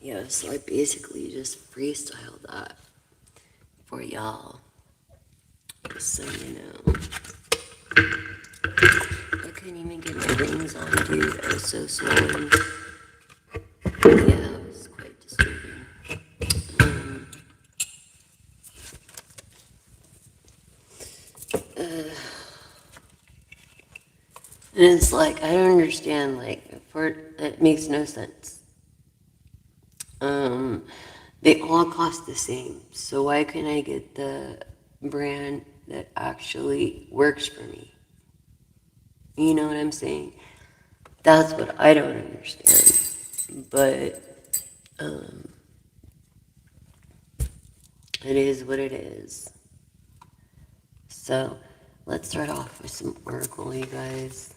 Yeah, so I basically just freestyled that for y'all. So you know. I couldn't even get my rings on, dude. I was so swollen. Yeah, it was quite disturbing. And it's like, I don't understand, like, it makes no sense. They all cost the same, so why can't I get the brand that actually works for me? You know what I'm saying? That's what I don't understand. But, it is what it is. So, let's start off with some Oracle, you guys.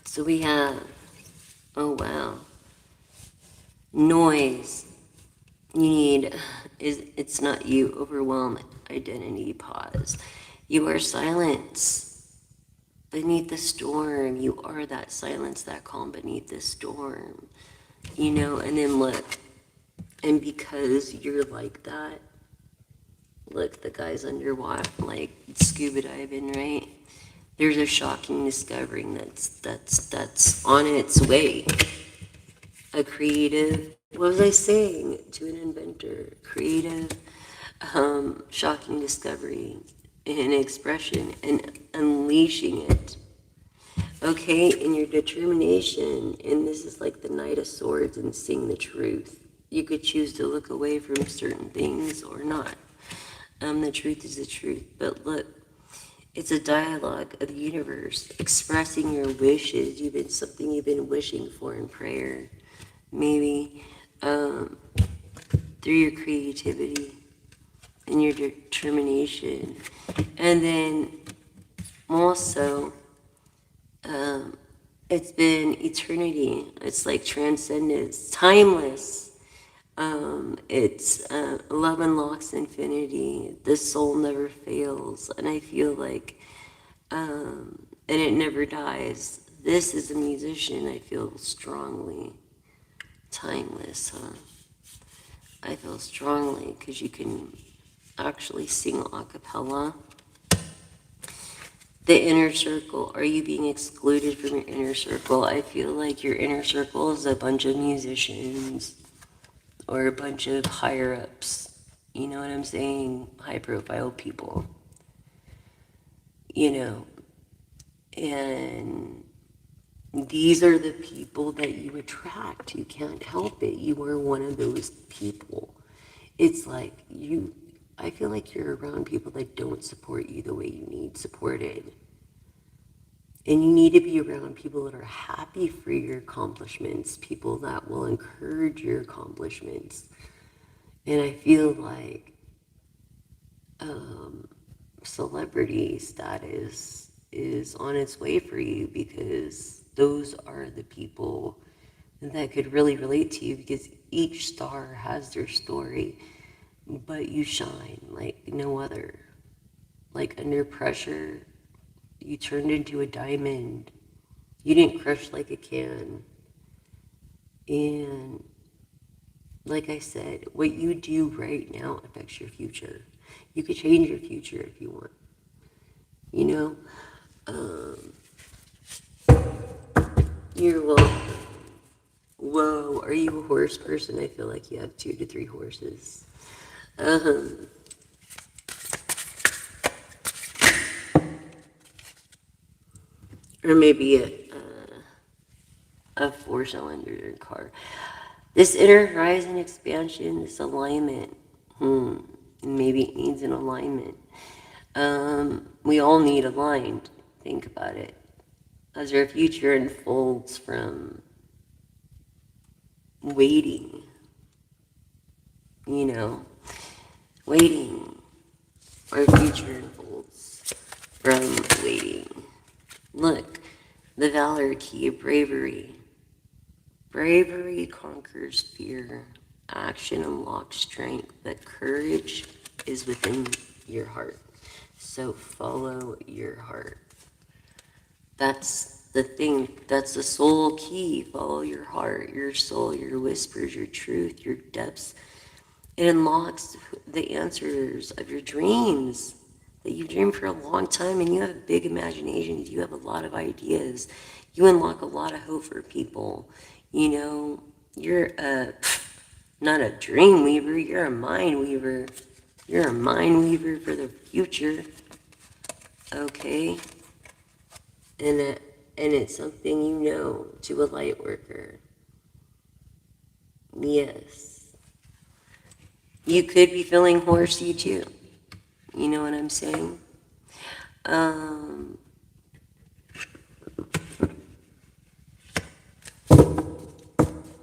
So we have, oh wow, noise. You need, it's not you, overwhelm, identity, pause. You are silence beneath the storm. You are that silence, that calm beneath the storm. You know, and then look, and because you're like that, look, the guy's underwater, like scuba diving, right? There's a shocking discovery that's on its way. A creative, what was I saying to an inventor? Creative, shocking discovery and expression and unleashing it. Okay, in your determination, and this is like the Knight of Swords and seeing the truth. You could choose to look away from certain things or not. The truth is the truth. But look, it's a dialogue of the universe, expressing your wishes. Something you've been wishing for in prayer, maybe through your creativity and your determination, and then also it's been eternity. It's like transcendence, timeless. It's love unlocks infinity. The soul never fails, and I feel like, and it never dies. This is a musician. I feel strongly. Timeless, huh? I feel strongly because you can actually sing a cappella. The inner circle. Are you being excluded from your inner circle? I feel like your inner circle is a bunch of musicians or a bunch of higher ups. You know what I'm saying? High profile people. You know, and these are the people that you attract. You can't help it. You are one of those people. It's like I feel like you're around people that don't support you the way you need supported. And you need to be around people that are happy for your accomplishments, people that will encourage your accomplishments. And I feel like celebrity status is on its way for you, because those are the people that could really relate to you, because each star has their story, but you shine like no other. Like under pressure, you turned into a diamond. You didn't crush like a can. And like I said, what you do right now affects your future. You could change your future if you want. You know? You're welcome. Whoa, are you a horse person? I feel like you have 2 to 3 horses. Or maybe a 4-cylinder car. This inner horizon expansion, this alignment, maybe it needs an alignment. We all need aligned. Think about it. As our future unfolds from waiting, waiting. Our future unfolds from waiting. Look, the Valor key of bravery. Bravery conquers fear. Action unlocks strength. But courage is within your heart. So follow your heart. That's the thing. That's the soul key. Follow your heart, your soul, your whispers, your truth, your depths. It unlocks the answers of your dreams that you've dreamed for a long time, and you have big imaginations. You have a lot of ideas. You unlock a lot of hope for people. You're not a dream weaver. You're a mind weaver. You're a mind weaver for the future. Okay? And it's something to a light worker. Yes. You could be feeling horsey too. You know what I'm saying?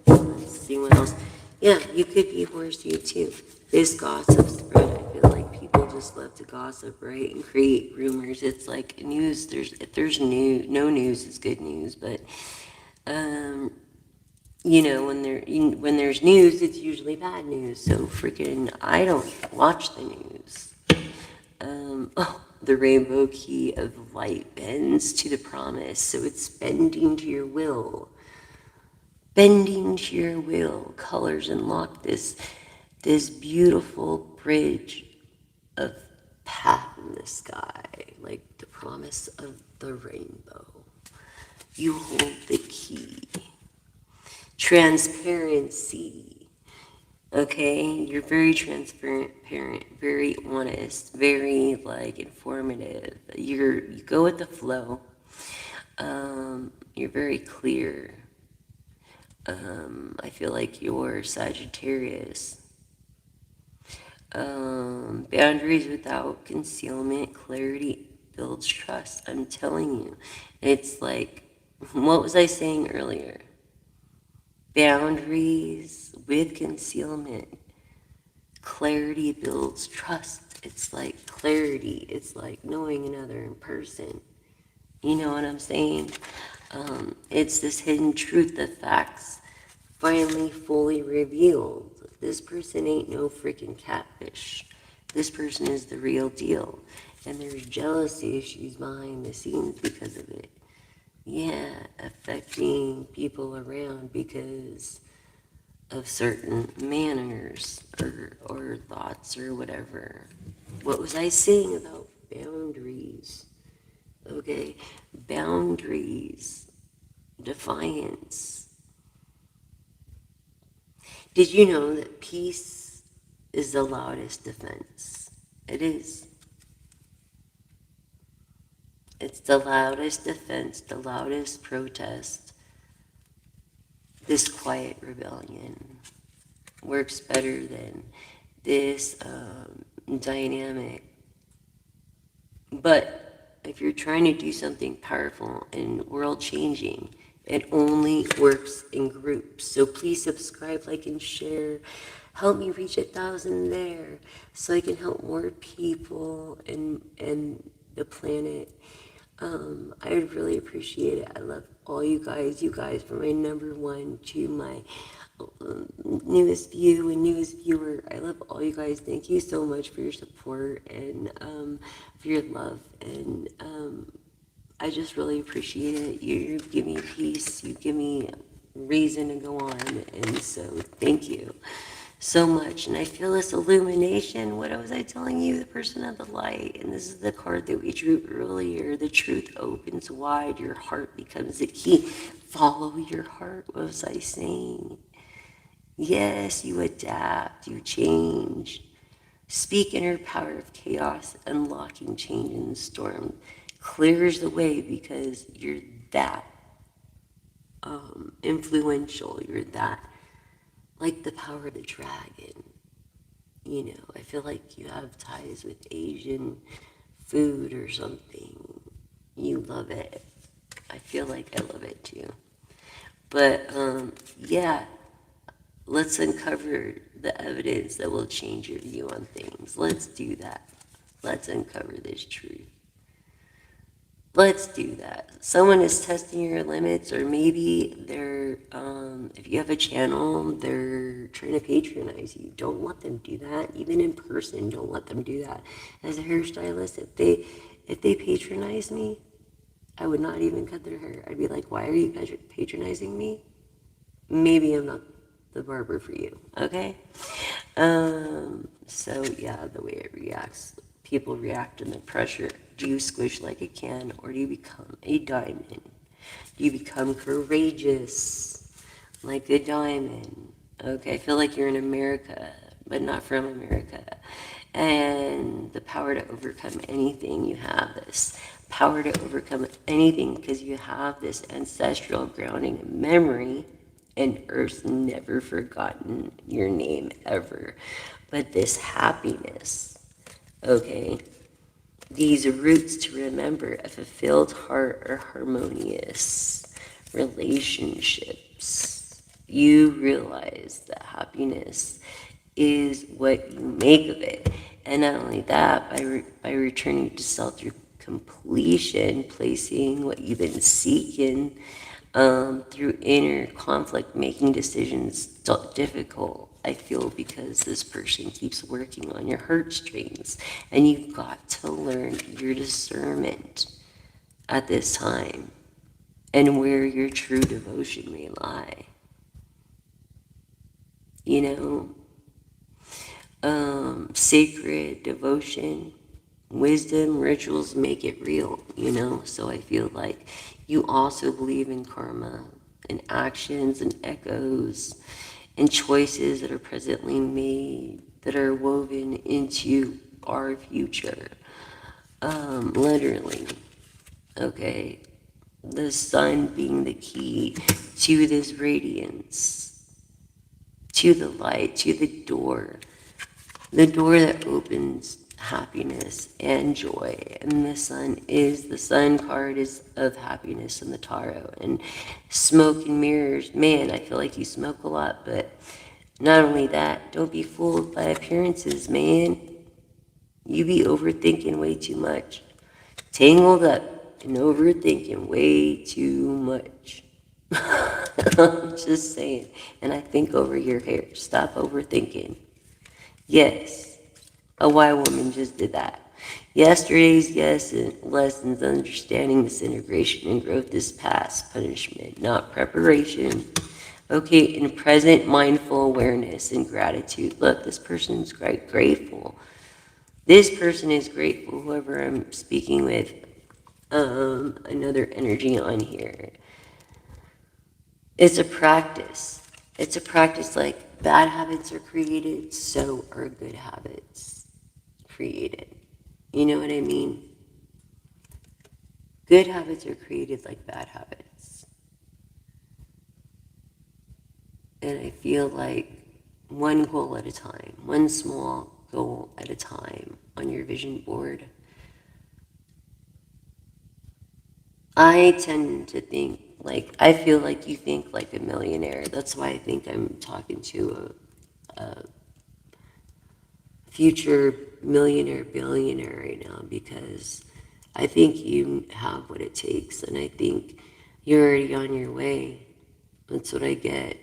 Let's see what else. Yeah, you could be horsey too. This gossip spread, I feel like people just love to gossip, right? And create rumors. It's like news. If there's no news is good news, but when there's news, it's usually bad news. So freaking, I don't watch the news. The rainbow key of light bends to the promise, so it's bending to your will. Bending to your will, colors unlock this beautiful bridge of path in the sky, like the promise of the rainbow. You hold the key. Transparency. Okay, you're very transparent, very honest, very like informative. You go with the flow. You're very clear. I feel like you're Sagittarius. Boundaries without concealment, clarity builds trust. I'm telling you, it's like, what was I saying earlier? Boundaries with concealment, clarity builds trust. It's like clarity. It's like knowing another in person. You know what I'm saying? It's this hidden truth that facts finally fully revealed. This person ain't no freaking catfish. This person is the real deal. And there's jealousy issues behind the scenes because of it. Yeah, affecting people around because of certain manners or thoughts or whatever. What was I saying about boundaries? Okay, boundaries, defiance. Did you know that peace is the loudest defense? It is. It's the loudest defense, the loudest protest. This quiet rebellion works better than this dynamic. But if you're trying to do something powerful and world changing, it only works in groups. So please subscribe, like, and share. Help me reach 1,000 there so I can help more people and the planet. I would really appreciate it. I love all you guys. You guys from my number one to my newest viewer. I love all you guys. Thank you so much for your support and for your love. And I just really appreciate it. You give me peace. You give me reason to go on. And so thank you so much. And I feel this illumination. What was I telling you? The person of the light. And this is the card that we drew earlier. The truth opens wide. Your heart becomes the key. Follow your heart. What was I saying? Yes, you adapt. You change. Speak inner power of chaos. Unlocking change in the storm. Clears the way because you're that influential. You're that like the power of the dragon. You know, I feel like you have ties with Asian food or something. You love it. I feel like I love it too. But yeah, let's uncover the evidence that will change your view on things. Let's do that. Let's uncover this truth. Let's do that. Someone is testing your limits, or maybe they're, if you have a channel, they're trying to patronize you. Don't let them do that. Even in person, don't let them do that. As a hairstylist, if they patronize me, I would not even cut their hair. I'd be like, why are you patronizing me? Maybe I'm not the barber for you, okay? So yeah, the way it reacts, people react under pressure. Do you squish like a can, or do you become a diamond? Do you become courageous like a diamond? Okay, I feel like you're in America, but not from America. And the power to overcome anything, you have this power to overcome anything because you have this ancestral grounding and memory, and Earth's never forgotten your name ever. But this happiness, okay? These roots to remember a fulfilled heart or harmonious relationships. You realize that happiness is what you make of it. And not only that, by returning to self through completion, placing what you've been seeking through inner conflict, making decisions difficult. I feel because this person keeps working on your heartstrings, and you've got to learn your discernment at this time and where your true devotion may lie. You know, sacred devotion, Wisdom, rituals make it real, you know? So I feel like you also believe in karma and actions and echoes and choices that are presently made that are woven into our future. Literally. Okay. The sun being the key to this radiance, to the light, to the door that opens happiness and joy. And the sun card is of happiness and the tarot. And smoke and mirrors, man, I feel like you smoke a lot, but not only that, don't be fooled by appearances, man. You be overthinking way too much. Tangled up and overthinking way too much. I'm just saying. And I think over your hair. Stop overthinking. Yes, a white woman just did that. Yesterday's lessons, understanding disintegration and growth is past punishment, not preparation. Okay, in present mindful awareness and gratitude. Look, this person's grateful. This person is grateful, whoever I'm speaking with. Another energy on here. It's a practice. It's a practice like bad habits are created, so are good habits created. You know what I mean? Good habits are created like bad habits. And I feel like one goal at a time, one small goal at a time on your vision board. I tend to think like, I feel like you think like a millionaire. That's why I think I'm talking to a future millionaire, billionaire right now, because I think you have what it takes, and I think you're already on your way. That's what I get.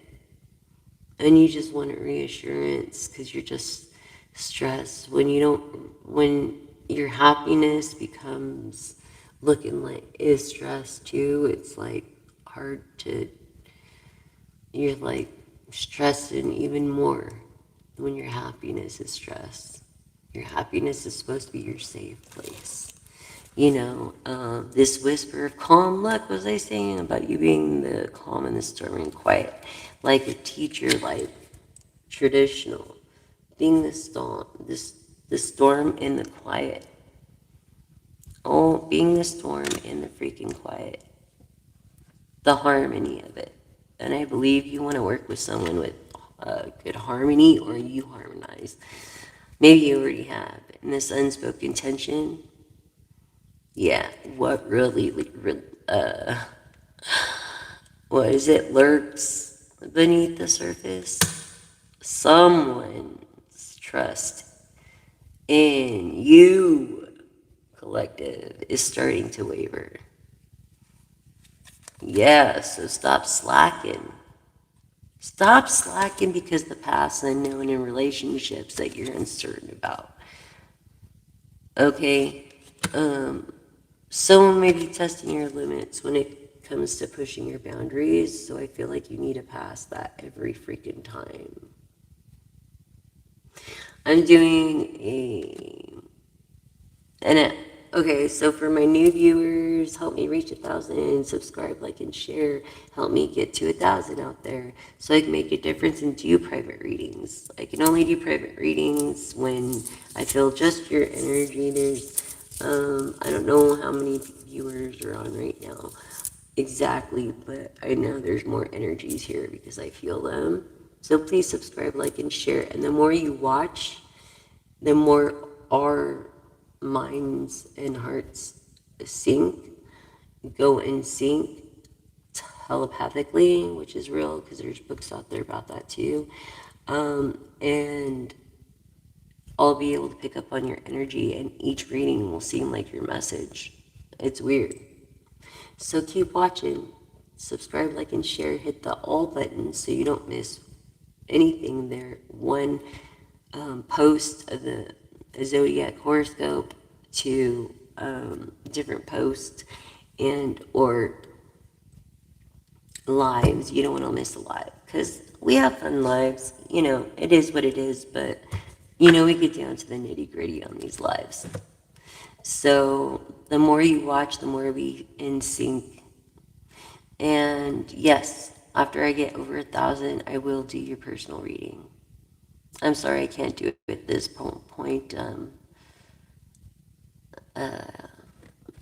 And you just want a reassurance because you're just stressed. When your happiness becomes looking like is stress too, it's like hard to, you're like stressing even more when your happiness is stressed. Your happiness is supposed to be your safe place. You know, this whisper of calm. Look, what was I saying about you being the calm and the storm and quiet? Like a teacher, like traditional. Being the storm and the quiet. Oh, being the storm and the freaking quiet. The harmony of it. And I believe you want to work with someone with good harmony, or you harmonize. Maybe you already have. And this unspoken tension, yeah, what what is it, lurks beneath the surface? Someone's trust in you, collective, is starting to waver. Yeah, so stop slacking. Stop slacking because the past unknown in relationships that you're uncertain about. Okay? Someone may be testing your limits when it comes to pushing your boundaries, so I feel like you need to pass that every freaking time. I'm doing okay, so for my new viewers, help me reach 1,000, subscribe, like, and share. Help me get to 1,000 out there so I can make a difference and do private readings. I can only do private readings when I feel just your energy. I don't know how many viewers are on right now exactly, but I know there's more energies here because I feel them. So please subscribe, like, and share. And the more you watch, the more our minds and hearts go in sync telepathically, which is real because there's books out there about that too. And I'll be able to pick up on your energy, and each reading will seem like your message. It's weird. So keep watching. Subscribe, like, and share. Hit the all button so you don't miss anything there. One post of the zodiac horoscope to different posts and or lives. You don't want to miss a live because we have fun lives. You know, it is what it is, but you know, we get down to the nitty gritty on these lives. So the more you watch, the more we in sync. And yes, after I get over 1,000, I will do your personal reading. I'm sorry I can't do it at this point.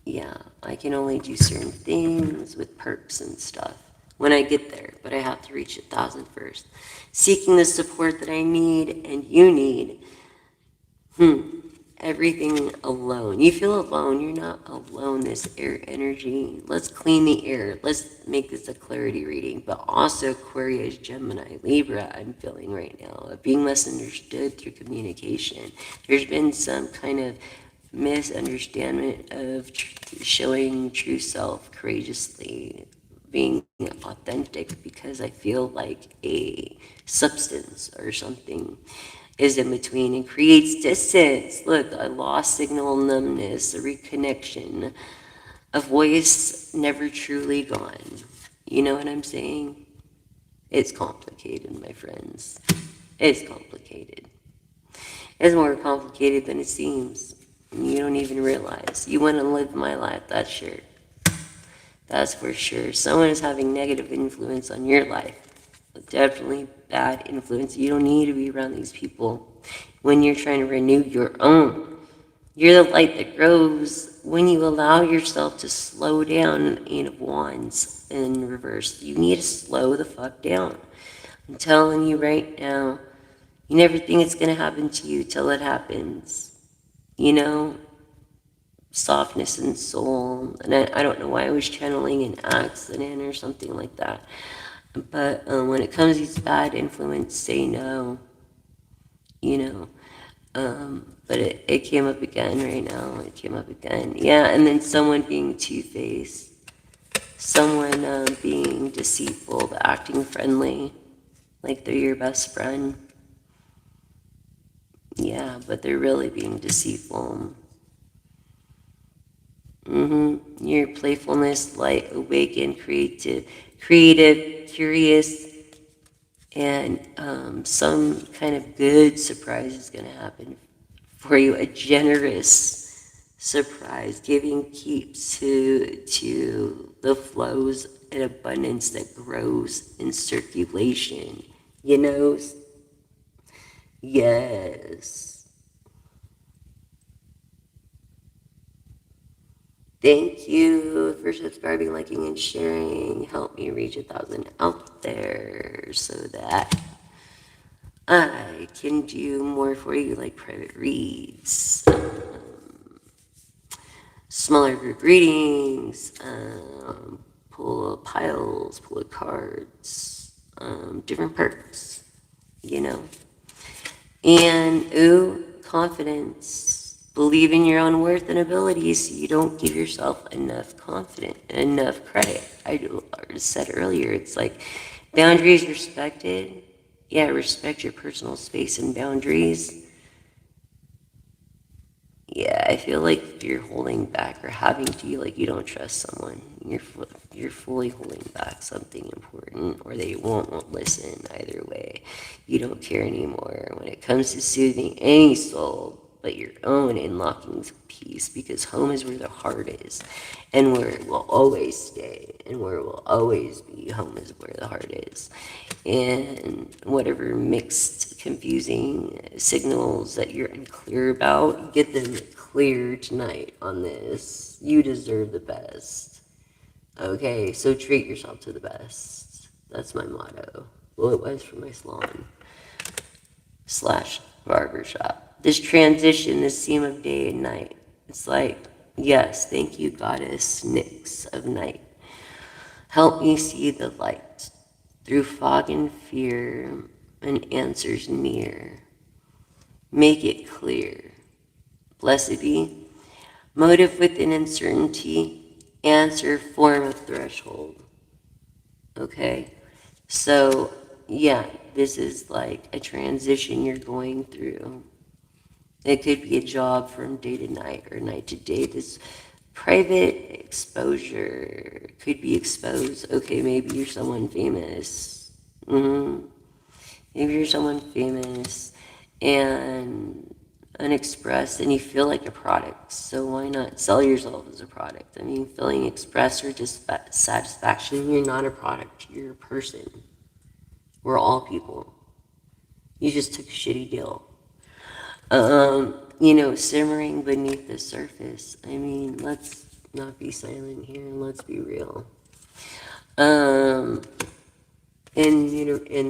Yeah, I can only do certain things with perks and stuff when I get there, but I have to reach 1,000 first. Seeking the support that I need and you need. Everything alone. You feel alone. You're not alone. This air energy. Let's clean the air. Let's make this a clarity reading. But also Aquarius, Gemini, Libra, I'm feeling right now. Of being less understood through communication. There's been some kind of misunderstanding of showing true self courageously, being authentic, because I feel like a substance or something is in between and creates distance. Look, a lost signal, numbness, a reconnection, a voice never truly gone. You know what I'm saying? It's complicated, my friends. It's complicated. It's more complicated than it seems. You don't even realize. You want to live my life, that's sure. That's for sure. Someone is having negative influence on your life. Definitely bad influence. You don't need to be around these people when you're trying to renew your own. You're the light that grows when you allow yourself to slow down. Eight of Wands in reverse. You need to slow the fuck down. I'm telling you right now, you never think it's going to happen to you till it happens. You know, softness and soul. And I don't know why I was channeling an accident or something like that. But when it comes to these bad influence, say no. You know. But it came up again right now. It came up again. Yeah, and then someone being two-faced. Someone being deceitful but acting friendly. Like they're your best friend. Yeah, but they're really being deceitful. Your playfulness, light, awakened, creative, curious, and some kind of good surprise is going to happen for you. A generous surprise, giving keeps to the flows and abundance that grows in circulation. You know, yes. Thank you for subscribing, liking, and sharing. Help me reach 1,000 out there so that I can do more for you, like private reads, smaller group readings, pull of piles, pull of cards, different perks, you know. And ooh, confidence. Believe in your own worth and abilities so you don't give yourself enough enough credit. I said earlier, it's like boundaries respected. Yeah, respect your personal space and boundaries. Yeah, I feel like if you're holding back or having to, like you don't trust someone, you're fully holding back something important, or they won't listen. Either way, you don't care anymore when it comes to soothing any soul but your own, and locking peace, because home is where the heart is, and where it will always stay, and where it will always be. Home is where the heart is, and whatever mixed, confusing signals that you're unclear about, get them clear tonight on this. You deserve the best. Okay, so treat yourself to the best. That's my motto. Well, it was for my salon / barbershop. This transition, this seam of day and night. It's like, yes, thank you, goddess Nyx of night. Help me see the light through fog and fear, and answers near. Make it clear. Blessed be. Motive within uncertainty. Answer form of threshold. Okay? So, yeah, this is like a transition you're going through. It could be a job from day to night or night to day. This private exposure could be exposed. Okay, maybe you're someone famous. Maybe you're someone famous, and unexpressed, and you feel like a product. So why not sell yourself as a product? I mean, feeling expressed or just satisfaction, you're not a product, you're a person. We're all people. You just took a shitty deal. Simmering beneath the surface. I mean, let's not be silent here and let's be real. Um, in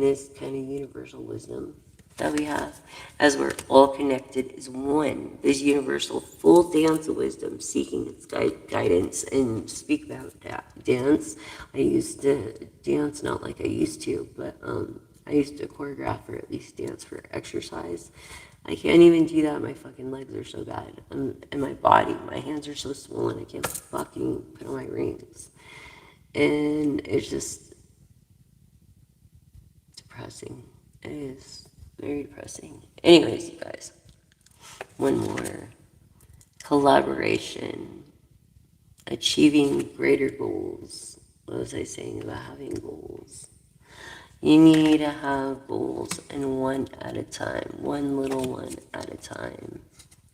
this kind of universal wisdom that we have, as we're all connected as one, this universal full dance of wisdom, seeking its guidance. And speak about dance. I used to dance, not like I used to, but I used to choreograph or at least dance for exercise. I can't even do that. My fucking legs are so bad, and my body, my hands are so swollen. I can't fucking put on my rings, and it's just depressing. It is very depressing. Anyways, you guys, one more. Collaboration. Achieving greater goals. What was I saying about having goals? You need to have goals, and one at a time. One little one at a time.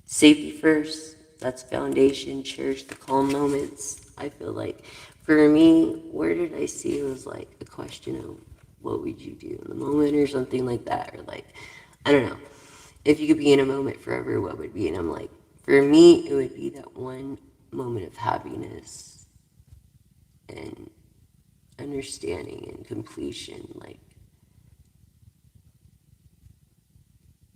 Safety first. That's foundation. Cherish the calm moments. I feel like, for me, where did I see it was like a question of what would you do in the moment or something like that, or like, I don't know, if you could be in a moment forever, what would be? And I'm like, for me, it would be that one moment of happiness and understanding and completion, like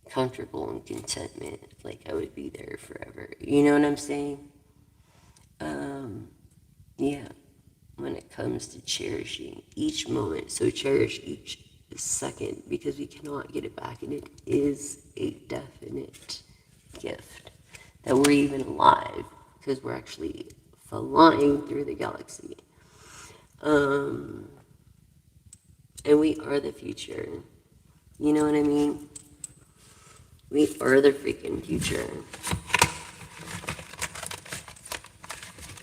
comfortable and contentment, like I would be there forever. You know what I'm saying? Yeah, when it comes to cherishing each moment. So cherish each second because we cannot get it back, and it is a definite gift that we're even alive because we're actually flying through the galaxy. And we are the future. You know what I mean? We are the freaking future.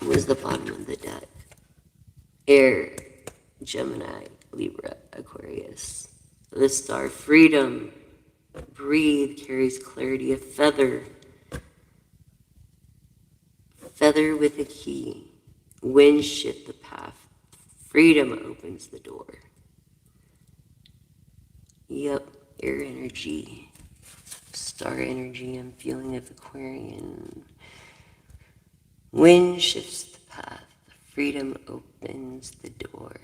Where's the bottom of the deck? Air, Gemini, Libra, Aquarius. The star, freedom. Breathe carries clarity. A feather. Feather with a key. Wind shift the path. Freedom opens the door. Yep, air energy. Star energy, I'm feeling of Aquarian. Wind shifts the path. Freedom opens the door.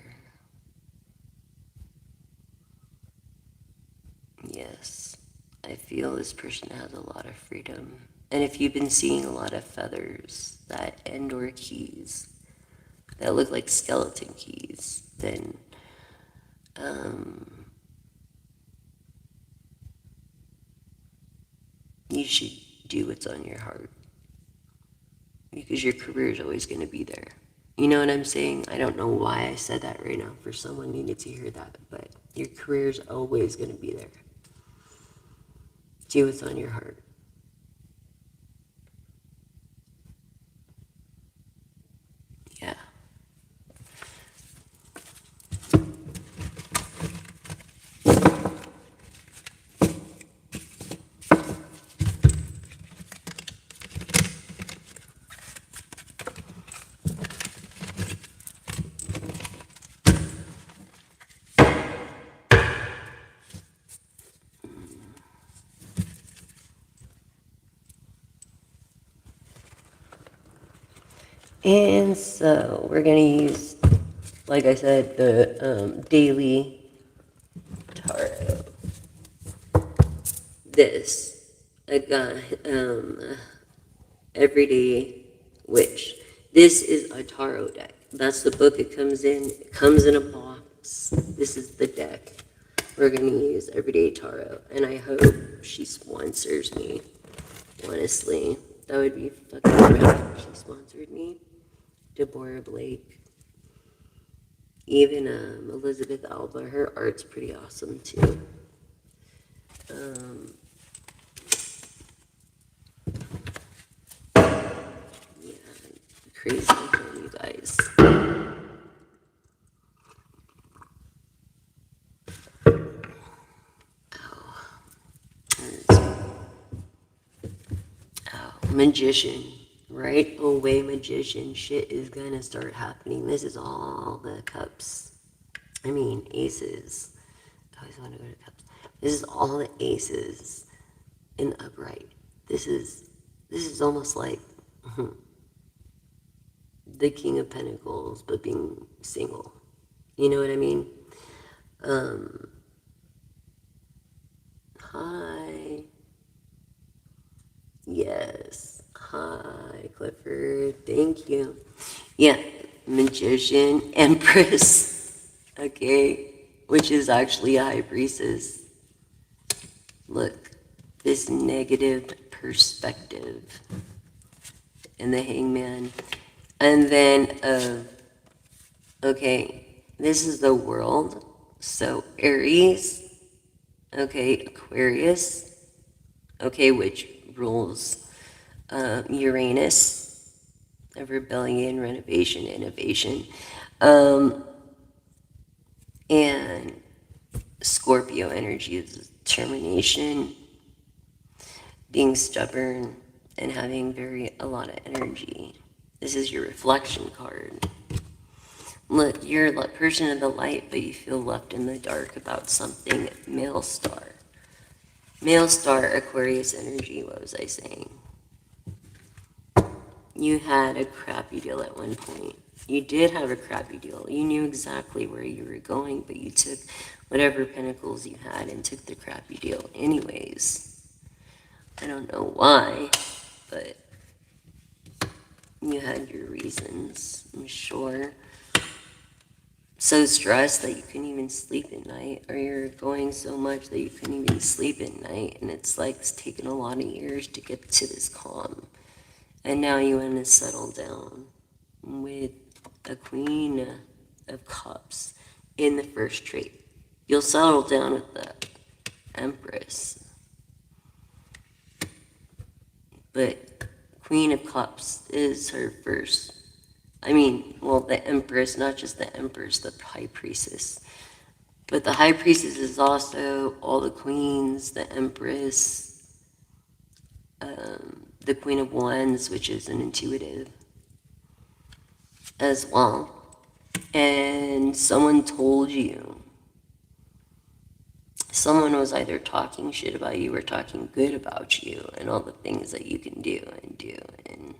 Yes, I feel this person has a lot of freedom. And if you've been seeing a lot of feathers that end or keys that look like skeleton keys, then you should do what's on your heart. Because your career is always going to be there. You know what I'm saying? I don't know why I said that right now. For someone needed to hear that. But your career is always going to be there. Do what's on your heart. Yeah. And so we're going to use, like I said, the daily tarot. This, I got Everyday Witch. This is a tarot deck. That's the book it comes in. It comes in a box. This is the deck we're going to use, Everyday Tarot. And I hope she sponsors me, honestly. That would be fucking great if she sponsored me. Deborah Blake. Even Elizabeth Alba. Her art's pretty awesome, too. Yeah, crazy, you guys. Magician. Right away, magician. Shit is gonna start happening. This is all the cups. I mean, aces. I always want to go to cups. This is all the aces in upright. This is almost like the King of Pentacles, but being single. You know what I mean? Hi. Yes. Hi, Clifford. Thank you. Yeah, Magician, Empress. Okay, which is actually a High Priestess. Look, this negative perspective and the Hangman. And then, okay, this is the world. So Aries, okay, Aquarius, okay, which rules Uranus, of rebellion, renovation, innovation, and Scorpio energy is determination, being stubborn, and having a lot of energy. This is your reflection card. Look, you're a person of the light, but you feel left in the dark about something. Male star. Male star, Aquarius energy, what was I saying? You had a crappy deal at one point. You did have a crappy deal. You knew exactly where you were going, but you took whatever pinnacles you had and took the crappy deal anyways. I don't know why, but you had your reasons, I'm sure. So stressed that you couldn't even sleep at night, or you're going so much that you couldn't even sleep at night, and it's like it's taken a lot of years to get to this calm. And now you want to settle down with a Queen of Cups in the first trait. You'll settle down with the Empress. But Queen of Cups is her first. The Empress, not just the Empress, the High Priestess. But the High Priestess is also all the queens, the Empress, the Queen of Wands, which is an intuitive as well. And someone told you, someone was either talking shit about you or talking good about you and all the things that you can do. And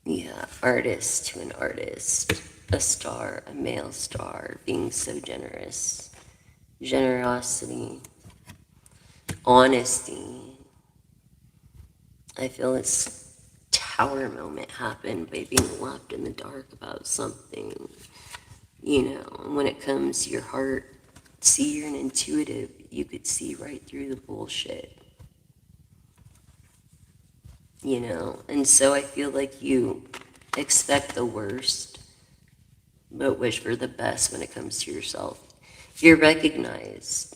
yeah, artist to an artist, a star, a male star, being so generous, generosity, honesty. I feel this tower moment happened by being left in the dark about something, and when it comes to your heart, see, you're an intuitive, you could see right through the bullshit, and so I feel like you expect the worst, but wish for the best when it comes to yourself. You're recognized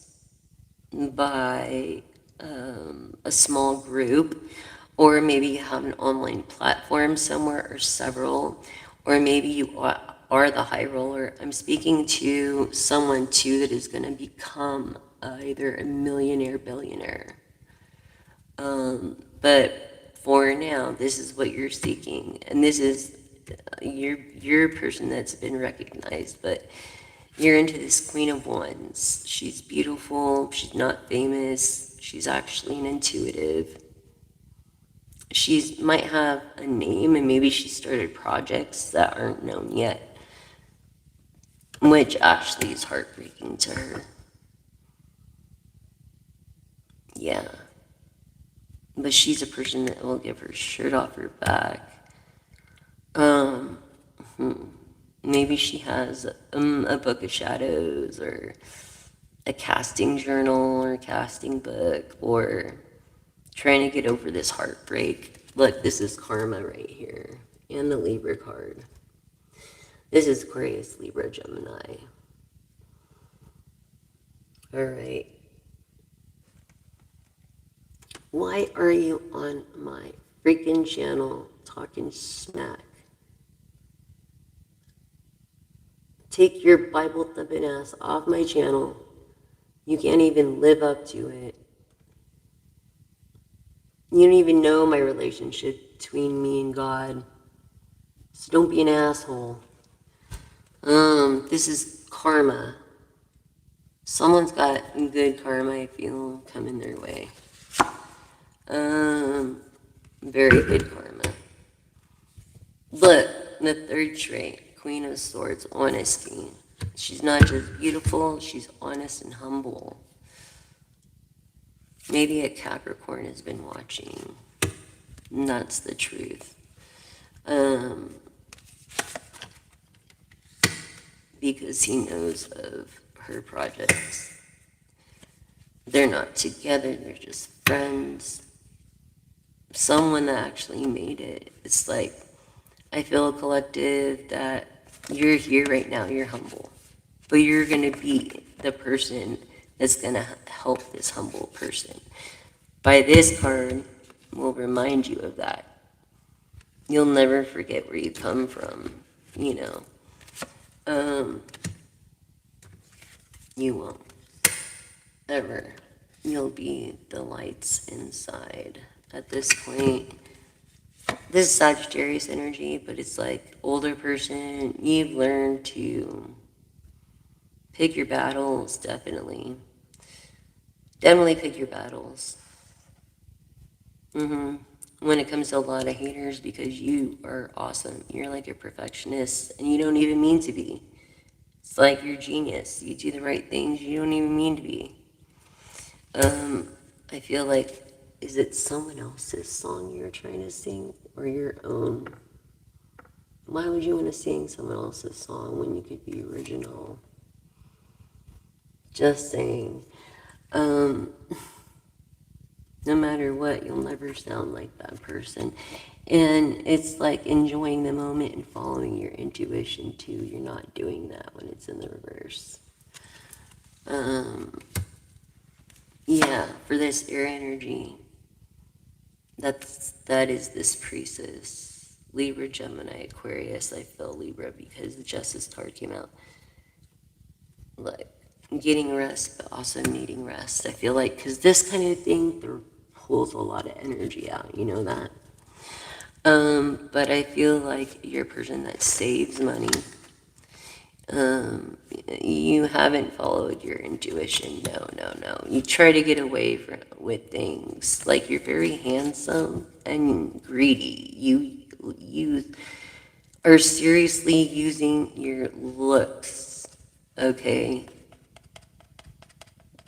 by a small group, or maybe you have an online platform somewhere or several, or maybe you are the high roller. I'm speaking to someone too that is going to become either a millionaire, billionaire. But for now, this is what you're seeking, and this is you're a person that's been recognized, but you're into this Queen of Wands. She's beautiful. She's not famous. She's actually an intuitive. She might have a name, and maybe she started projects that aren't known yet, which actually is heartbreaking to her. Yeah. But she's a person that will give her shirt off her back. Maybe she has a book of shadows, or a casting journal, or a casting book, or trying to get over this heartbreak. Look, this is karma right here, and the Libra card. This is Aquarius, Libra, Gemini. All right. Why are you on my freaking channel talking smack? Take your Bible thumping ass off my channel. You can't even live up to it. You don't even know my relationship between me and God. So don't be an asshole. This is karma. Someone's got good karma, I feel, coming their way. Very good karma. Look, the third trait, Queen of Swords, honesty. She's not just beautiful, she's honest and humble. Maybe a Capricorn has been watching. And that's the truth. Because he knows of her projects. They're not together, they're just friends. Someone that actually made it. It's like, I feel a collective that you're here right now, you're humble. But you're going to be the person that's going to help this humble person. By this card, will remind you of that. You'll never forget where you come from, you know. You won't. Ever. You'll be the lights inside. At this point, this is Sagittarius energy, but it's like older person, you've learned to pick your battles, definitely. Definitely pick your battles. When it comes to a lot of haters, because you are awesome. You're like a perfectionist, and you don't even mean to be. It's like you're genius. You do the right things you don't even mean to be. I feel like, is it someone else's song you're trying to sing, or your own? Why would you want to sing someone else's song when you could be original? Just saying. No matter what, you'll never sound like that person. And it's like enjoying the moment and following your intuition too. You're not doing that when it's in the reverse. Yeah, for this air energy, that is this priestess. Libra, Gemini, Aquarius. I feel Libra because the Justice card came out. Like, getting rest, but also needing rest. I feel like, because this kind of thing pulls a lot of energy out, you know that? But I feel like you're a person that saves money. You haven't followed your intuition. No. You try to get away with things. Like, you're very handsome and greedy. You are seriously using your looks, okay?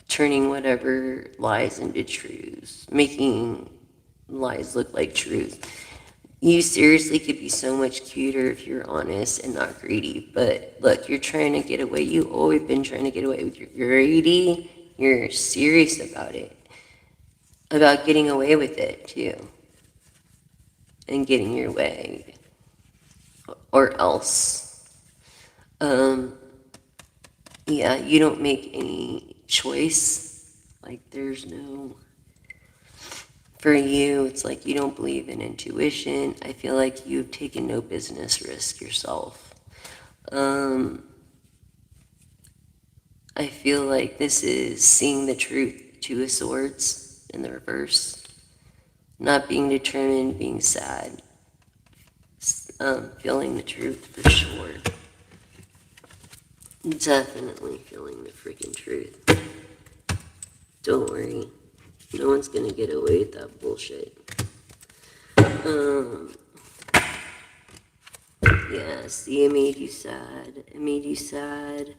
Turning whatever lies into truths, making lies look like truth. You seriously could be so much cuter if you're honest and not greedy. But look, you're trying to get away. You've always been trying to get away with your greedy. You're serious about it. About getting away with it, too. And getting your way. Or else. Yeah, you don't make any choice. Like, there's no... For you, it's like you don't believe in intuition. I feel like you've taken no business risk yourself. I feel like this is seeing the truth, Two of Swords in the reverse. Not being determined, being sad. Feeling the truth for sure. Definitely feeling the freaking truth. Don't worry. No one's gonna get away with that bullshit. Yeah, see, it made you sad. It made you sad.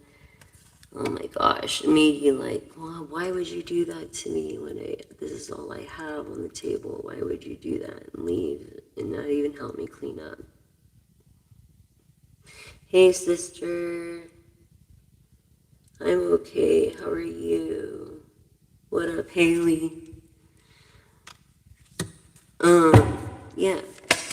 Oh my gosh, it made you like, well, why would you do that to me when this is all I have on the table? Why would you do that and leave and not even help me clean up? Hey, sister. I'm okay. How are you? What up, Haley? Yeah.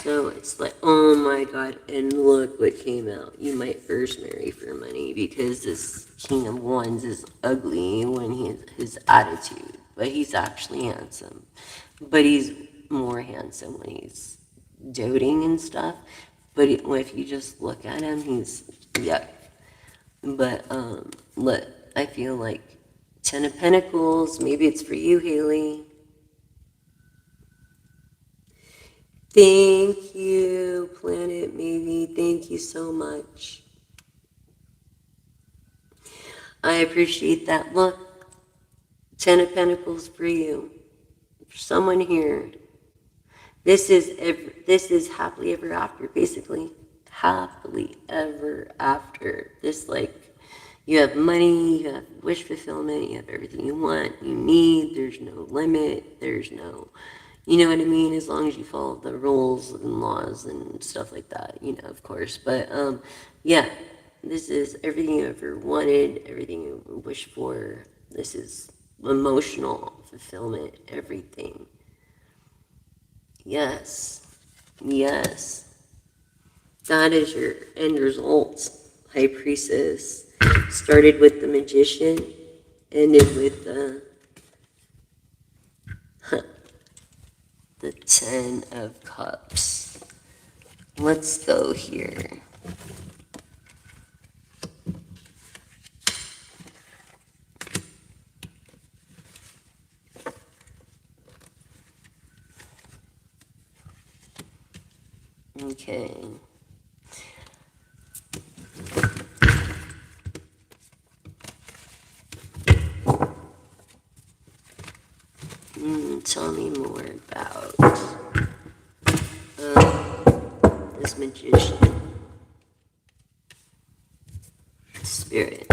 So it's like, oh my god, and look what came out. You might first marry for money because this King of Wands is ugly when his attitude, but he's actually handsome. But he's more handsome when he's doting and stuff. But if you just look at him, he's yuck. But look, I feel like Ten of Pentacles. Maybe it's for you, Haley. Thank you, Planet Maybe. Thank you so much. I appreciate that. Look, Ten of Pentacles for you. For someone here. This is happily ever after, basically. Happily ever after. This, like, you have money, you have wish fulfillment, you have everything you want, you need, there's no limit, there's no, you know what I mean? As long as you follow the rules and laws and stuff like that, you know, of course. But, yeah, this is everything you ever wanted, everything you wish for. This is emotional fulfillment, everything. Yes. Yes. That is your end result. High Priestess. Started with the Magician, ended with the Ten of Cups. Let's go here. Okay. Tell me more about this Magician spirit.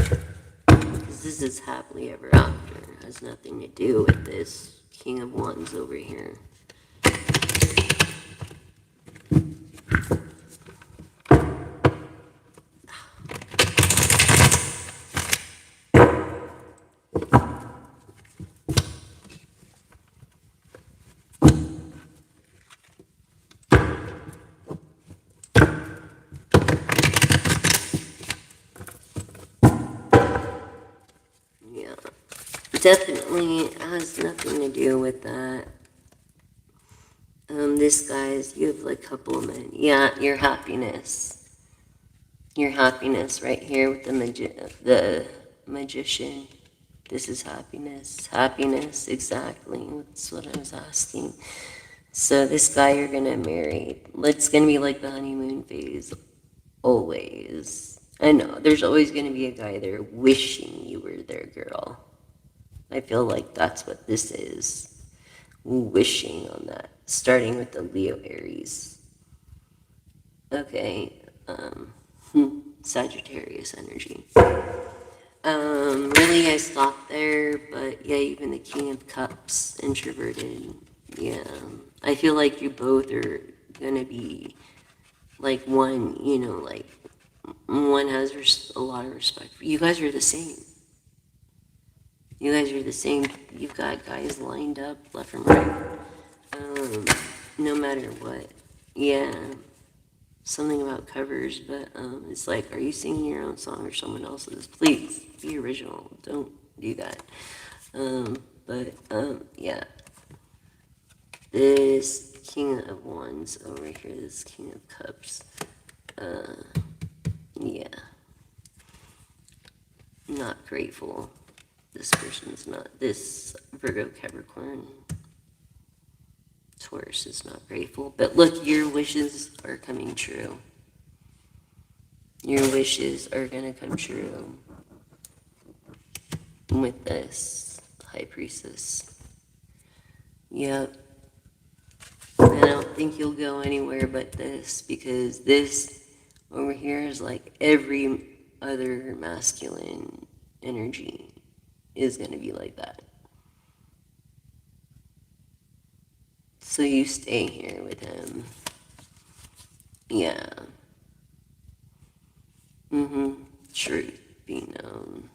Because this is happily ever after. It has nothing to do with this King of Wands over here. Yeah. Definitely has nothing to do with that. This guy's, you have like a couple of men. Yeah, your happiness. Your happiness right here with the magician. This is happiness. Happiness, exactly. That's what I was asking. So this guy you're gonna marry, it's gonna be like the honeymoon phase, always. I know, there's always gonna be a guy there wishing you were their girl. I feel like that's what this is. Wishing on that. Starting with the Leo Aries. Okay. Sagittarius energy. Really I stopped there, but yeah, even the King of Cups, introverted. Yeah. I feel like you both are gonna be like one, you know, like one has a lot of respect for you. Guys are the same. You guys are the same. You've got guys lined up left and right. No matter what. Yeah. Something about covers, but it's like, are you singing your own song or someone else's? Please be original. Don't do that. Yeah. This King of Wands over here, this King of Cups. Yeah. Not grateful. This person's not. This Virgo Capricorn Taurus is not grateful. But look, your wishes are coming true. Your wishes are going to come true with this High Priestess. Yep. I don't think you'll go anywhere but this, because this over here is like every other masculine energy is going to be like that. So you stay here with him. Yeah. Truth be known.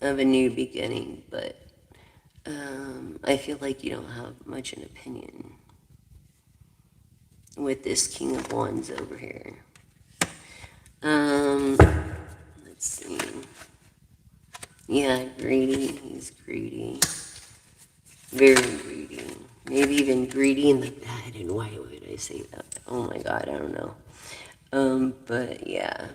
Of a new beginning, but I feel like you don't have much an opinion with this King of Wands over here. Let's see. Yeah, greedy. He's greedy. Very greedy. Maybe even greedy in the bed. And why would I say that? Oh my god, I don't know. But yeah.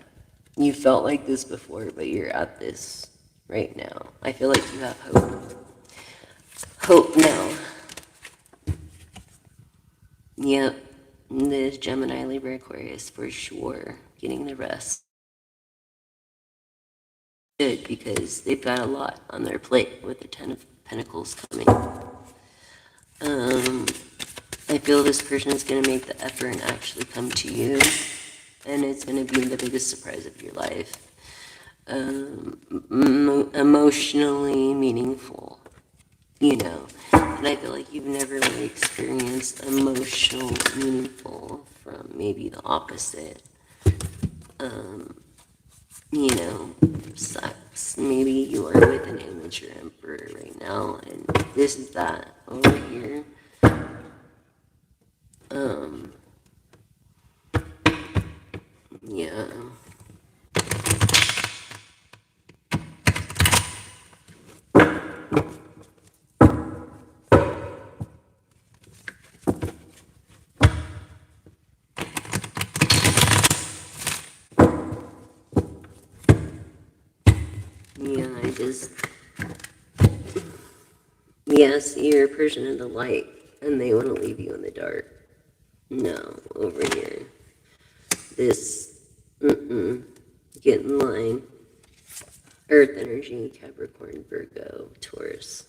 You felt like this before, but you're at this right now. I feel like you have hope. Hope now. Yep, this Gemini, Libra, Aquarius for sure. Getting the rest. Good, because they've got a lot on their plate with the Ten of Pentacles coming. I feel this person is going to make the effort and actually come to you, and it's going to be the biggest surprise of your life. Emotionally meaningful, you know. And I feel like you've never really experienced emotional meaningful from maybe the opposite. You know, sex. Maybe you are with an immature emperor right now, and this is that over here. Yeah. Yeah, yes, you're a person in the light, and they want to leave you in the dark. No, over here. This, get in line. Earth energy, Capricorn, Virgo, Taurus.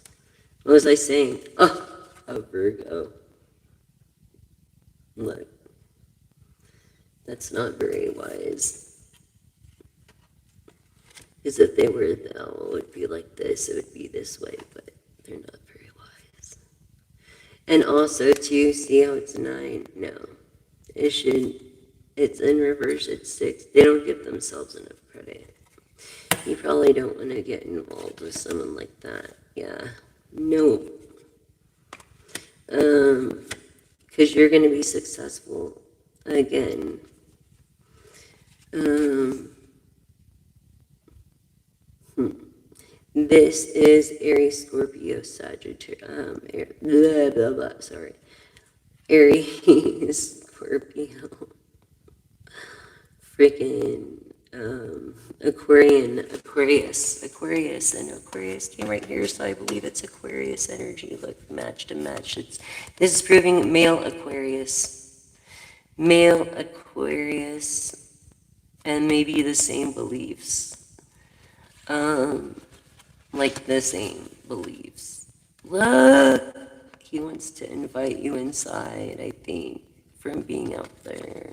What was I saying? Oh, a Virgo. Look, that's not very wise. Because if they were, though, it would be like this, it would be this way, but they're not very wise. And also, too, see how it's 9? No. It's in reverse, it's 6. They don't give themselves enough credit. You probably don't want to get involved with someone like that. Yeah. No. Because you're going to be successful again. This is Aries, Scorpio, Sagittarius, blah, blah, blah, sorry. Aries, Scorpio, freaking Aquarius, and Aquarius came right here, so I believe it's Aquarius energy. Look, match to match. This is proving male Aquarius, and maybe the same beliefs, like the same beliefs. Look, he wants to invite you inside, I think, from being out there,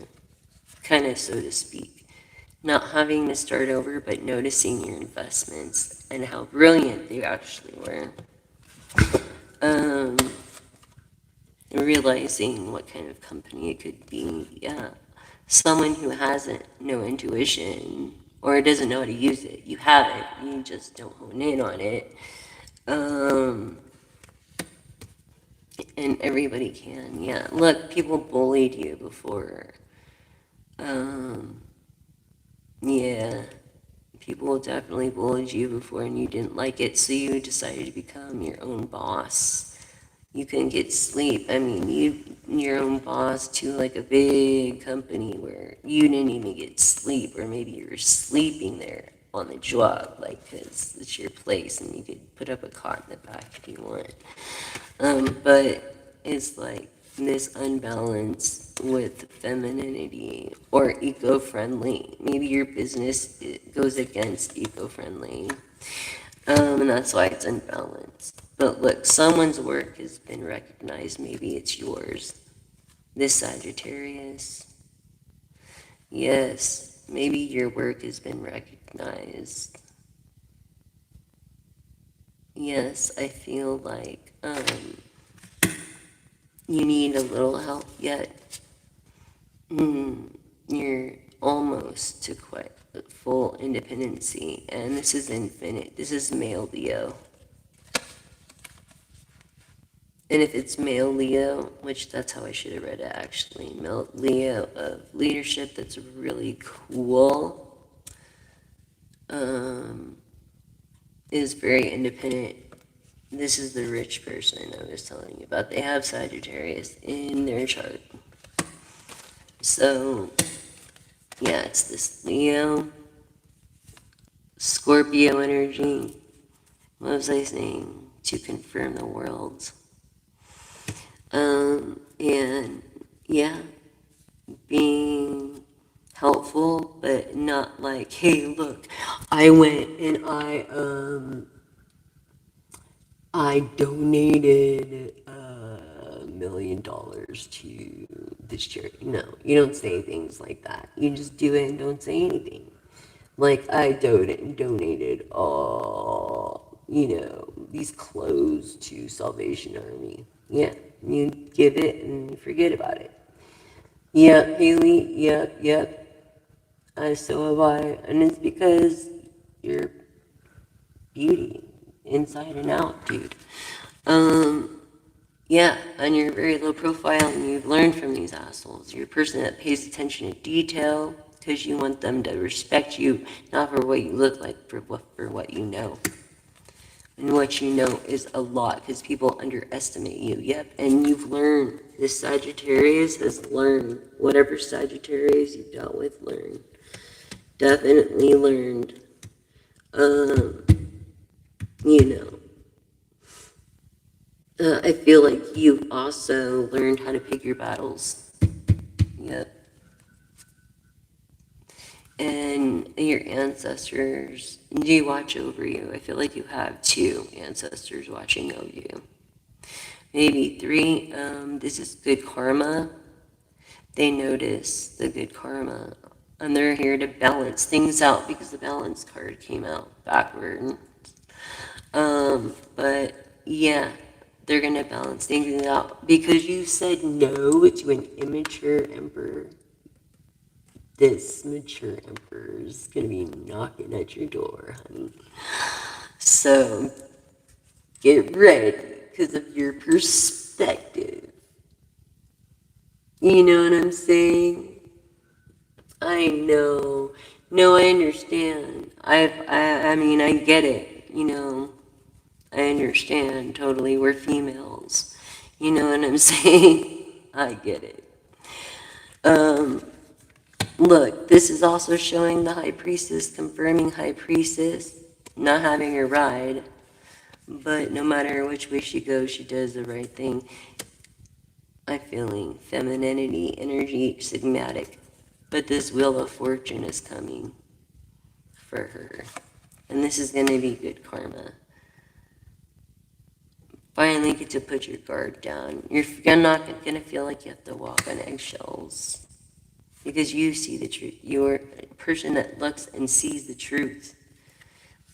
kind of, so to speak. Not having to start over, but noticing your investments and how brilliant they actually were. Realizing what kind of company it could be. Yeah. Someone who hasn't no intuition or doesn't know how to use it. You have it, you just don't hone in on it. And everybody can, yeah. Look, people bullied you before. Yeah. People definitely bullied you before and you didn't like it, so you decided to become your own boss. You couldn't get sleep. I mean, your own boss to like a big company where you didn't even get sleep, or maybe you were sleeping there on the job, like, because it's your place and you could put up a cot in the back if you want. But it's like this unbalance with femininity or eco-friendly. Maybe your business goes against eco-friendly. And that's why it's unbalanced. But look, someone's work has been recognized. Maybe it's yours. This Sagittarius. Yes, maybe your work has been recognized. Yes, I feel like you need a little help yet. You're almost to quite full independency, and this is infinite. This is male Leo. And if it's male Leo, which that's how I should have read it actually, male Leo of leadership, that's really cool, is very independent. This is the rich person I was telling you about. They have Sagittarius in their chart. So, yeah, it's this Leo, Scorpio energy. What was I saying? To confirm the worlds. And yeah, being helpful, but not like, hey, look, I went and I donated $1 million to this charity. No, you don't say things like that. You just do it and don't say anything. Like I donated all, these clothes to Salvation Army. Yeah, you give it and forget about it. Yep, Haley. Yep, yep. So have I, and it's because you're beauty inside and out, dude. Um, Yeah, and you're very low profile and you've learned from these assholes. You're a person that pays attention to detail because you want them to respect you, not for what you look like, for what you know. And what you know is a lot because people underestimate you. Yep, and you've learned. This Sagittarius has learned. Whatever Sagittarius you've dealt with, learned. Definitely learned. Um, you know. I feel like you've also learned how to pick your battles. Yep. And your ancestors do watch over you. I feel like you have two ancestors watching over you. Maybe three. This is good karma. They notice the good karma. And they're here to balance things out because the balance card came out backward. But yeah, they're going to balance things out because you said no to an immature emperor. This mature emperor is going to be knocking at your door, honey. So get ready because of your perspective. You know what I'm saying? I know. No, I understand. I mean, I get it. I understand totally. We're females. You know what I'm saying? I get it. Look, this is also showing the High Priestess, confirming High Priestess not having a ride, but no matter which way she goes, she does the right thing. I'm feeling femininity, energy, sigmatic, but this Wheel of Fortune is coming for her, and this is going to be good karma. Finally get to put your guard down. You're not going to feel like you have to walk on eggshells. Because you see the truth. You're a person that looks and sees the truth.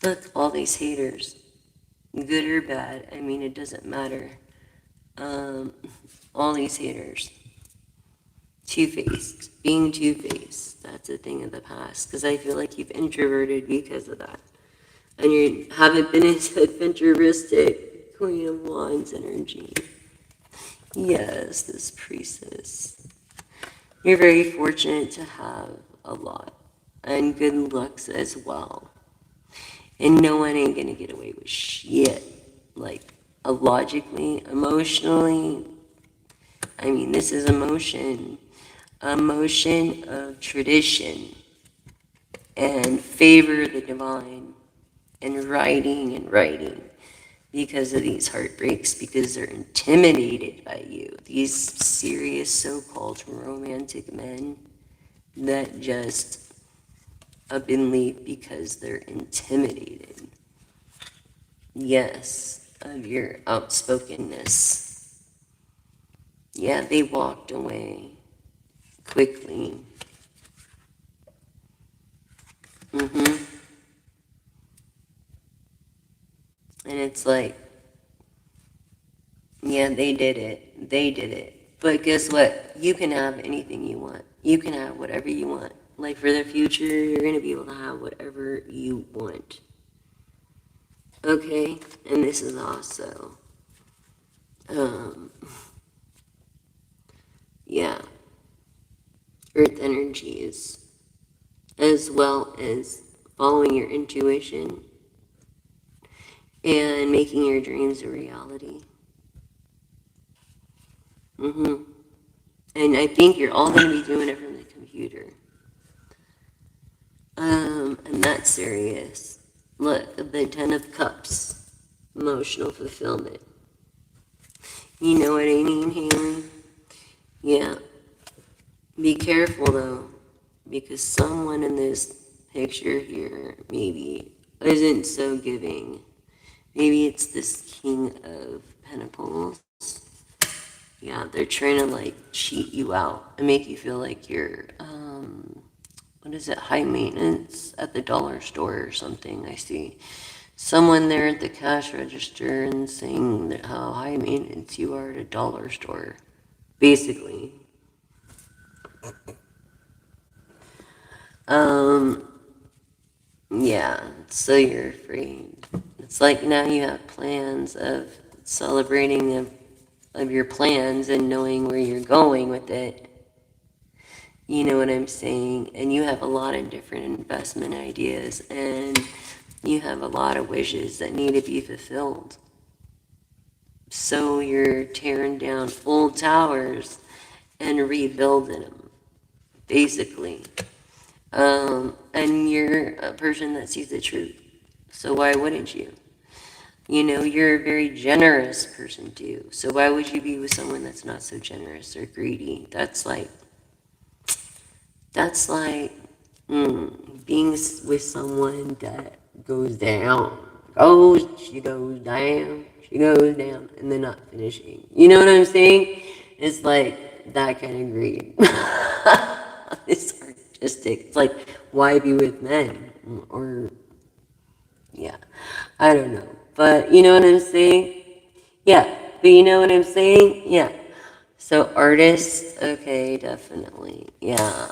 Look, all these haters, good or bad, I mean, it doesn't matter. All these haters, two-faced, being two-faced, that's a thing of the past. Because I feel like you've introverted because of that. And you haven't been as adventuristic, Queen of Wands energy. Yes, this priestess. You're very fortunate to have a lot and good looks as well. And no one ain't gonna get away with shit. Like, logically, emotionally, I mean, this is emotion. Emotion of tradition and favor the divine and writing because of these heartbreaks, because they're intimidated by you. These serious so-called romantic men that just up and leave because they're intimidated. Yes, of your outspokenness. Yeah, they walked away quickly. And it's like, yeah, they did it. They did it. But guess what? You can have anything you want. You can have whatever you want. Like for the future, you're going to be able to have whatever you want. Okay? And this is also, yeah, earth energies, as well as following your intuition and making your dreams a reality. And I think you're all going to be doing it from the computer. And that's serious. Look, the Ten of Cups, emotional fulfillment. You know what I mean, Haley? Yeah. Be careful though, because someone in this picture here maybe isn't so giving. Maybe it's this King of Pentacles. Yeah, they're trying to like cheat you out and make you feel like you're, what is it, high maintenance at the dollar store or something. I see someone there at the cash register and saying that how high maintenance you are at a dollar store, basically. Um, yeah, so you're afraid. It's like now you have plans of celebrating of your plans and knowing where you're going with it. You know what I'm saying? And you have a lot of different investment ideas and you have a lot of wishes that need to be fulfilled. So you're tearing down old towers and rebuilding them, basically. And you're a person that sees the truth. So why wouldn't you? You know, you're a very generous person too. So why would you be with someone that's not so generous or greedy? That's like being with someone that goes down. She goes down, she goes down, and then not finishing. You know what I'm saying? It's like that kind of greed. It's artistic. It's like, why be with men? Or, yeah, I don't know. But you know what I'm saying? Yeah, but you know what I'm saying? Yeah. So artists, okay, definitely. Yeah,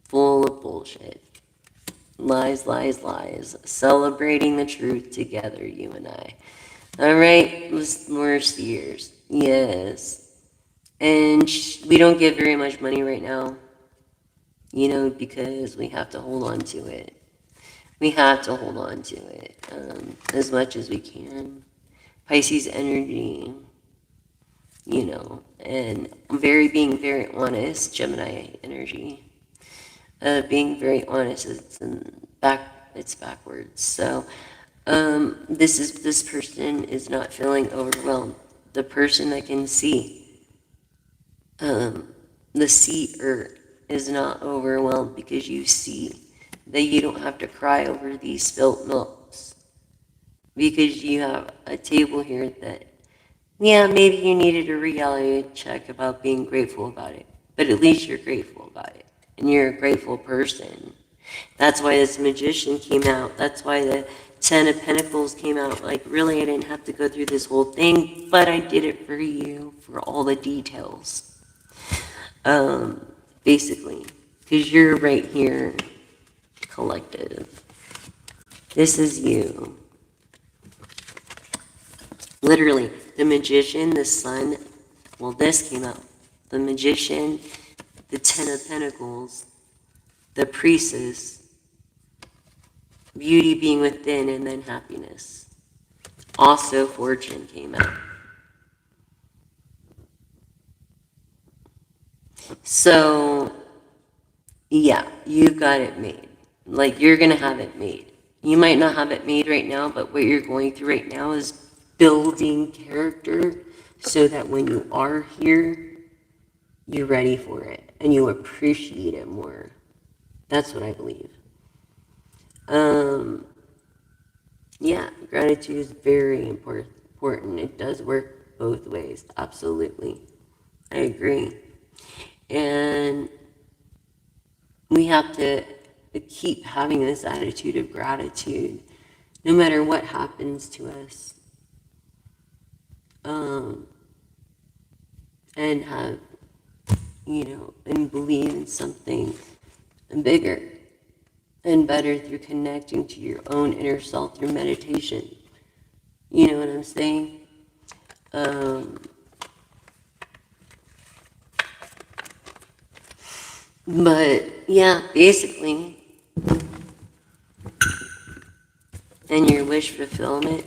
full of bullshit. Lies, lies, lies. Celebrating the truth together, you and I. All right, more seers. Yes. And we don't get very much money right now, you know, because we have to hold on to it. We have to hold on to it as much as we can. Pisces energy, you know, and being very honest, Gemini energy. Being very honest, it's backwards. So, this person is not feeling overwhelmed. The person that can see, the seer is not overwhelmed because you see that you don't have to cry over these spilt milks because you have a table here that, yeah, maybe you needed a reality check about being grateful about it, but at least you're grateful about it and you're a grateful person. That's why this magician came out. That's why the Ten of Pentacles came out. Like, really, I didn't have to go through this whole thing, but I did it for you, for all the details. Basically, because you're right here, collective. This is you. Literally, the magician, the sun, well, this came out. The magician, the Ten of Pentacles, the priestess, beauty being within, and then happiness. Also, fortune came out. So, yeah, you've got it made. Like, you're going to have it made. You might not have it made right now, but what you're going through right now is building character so that when you are here, you're ready for it and you appreciate it more. That's what I believe. Yeah, gratitude is very important. It does work both ways. Absolutely. I agree. And we have to keep having this attitude of gratitude no matter what happens to us. And have, and believe in something bigger and better through connecting to your own inner self through meditation. You know what I'm saying? But yeah, basically, and your wish fulfillment.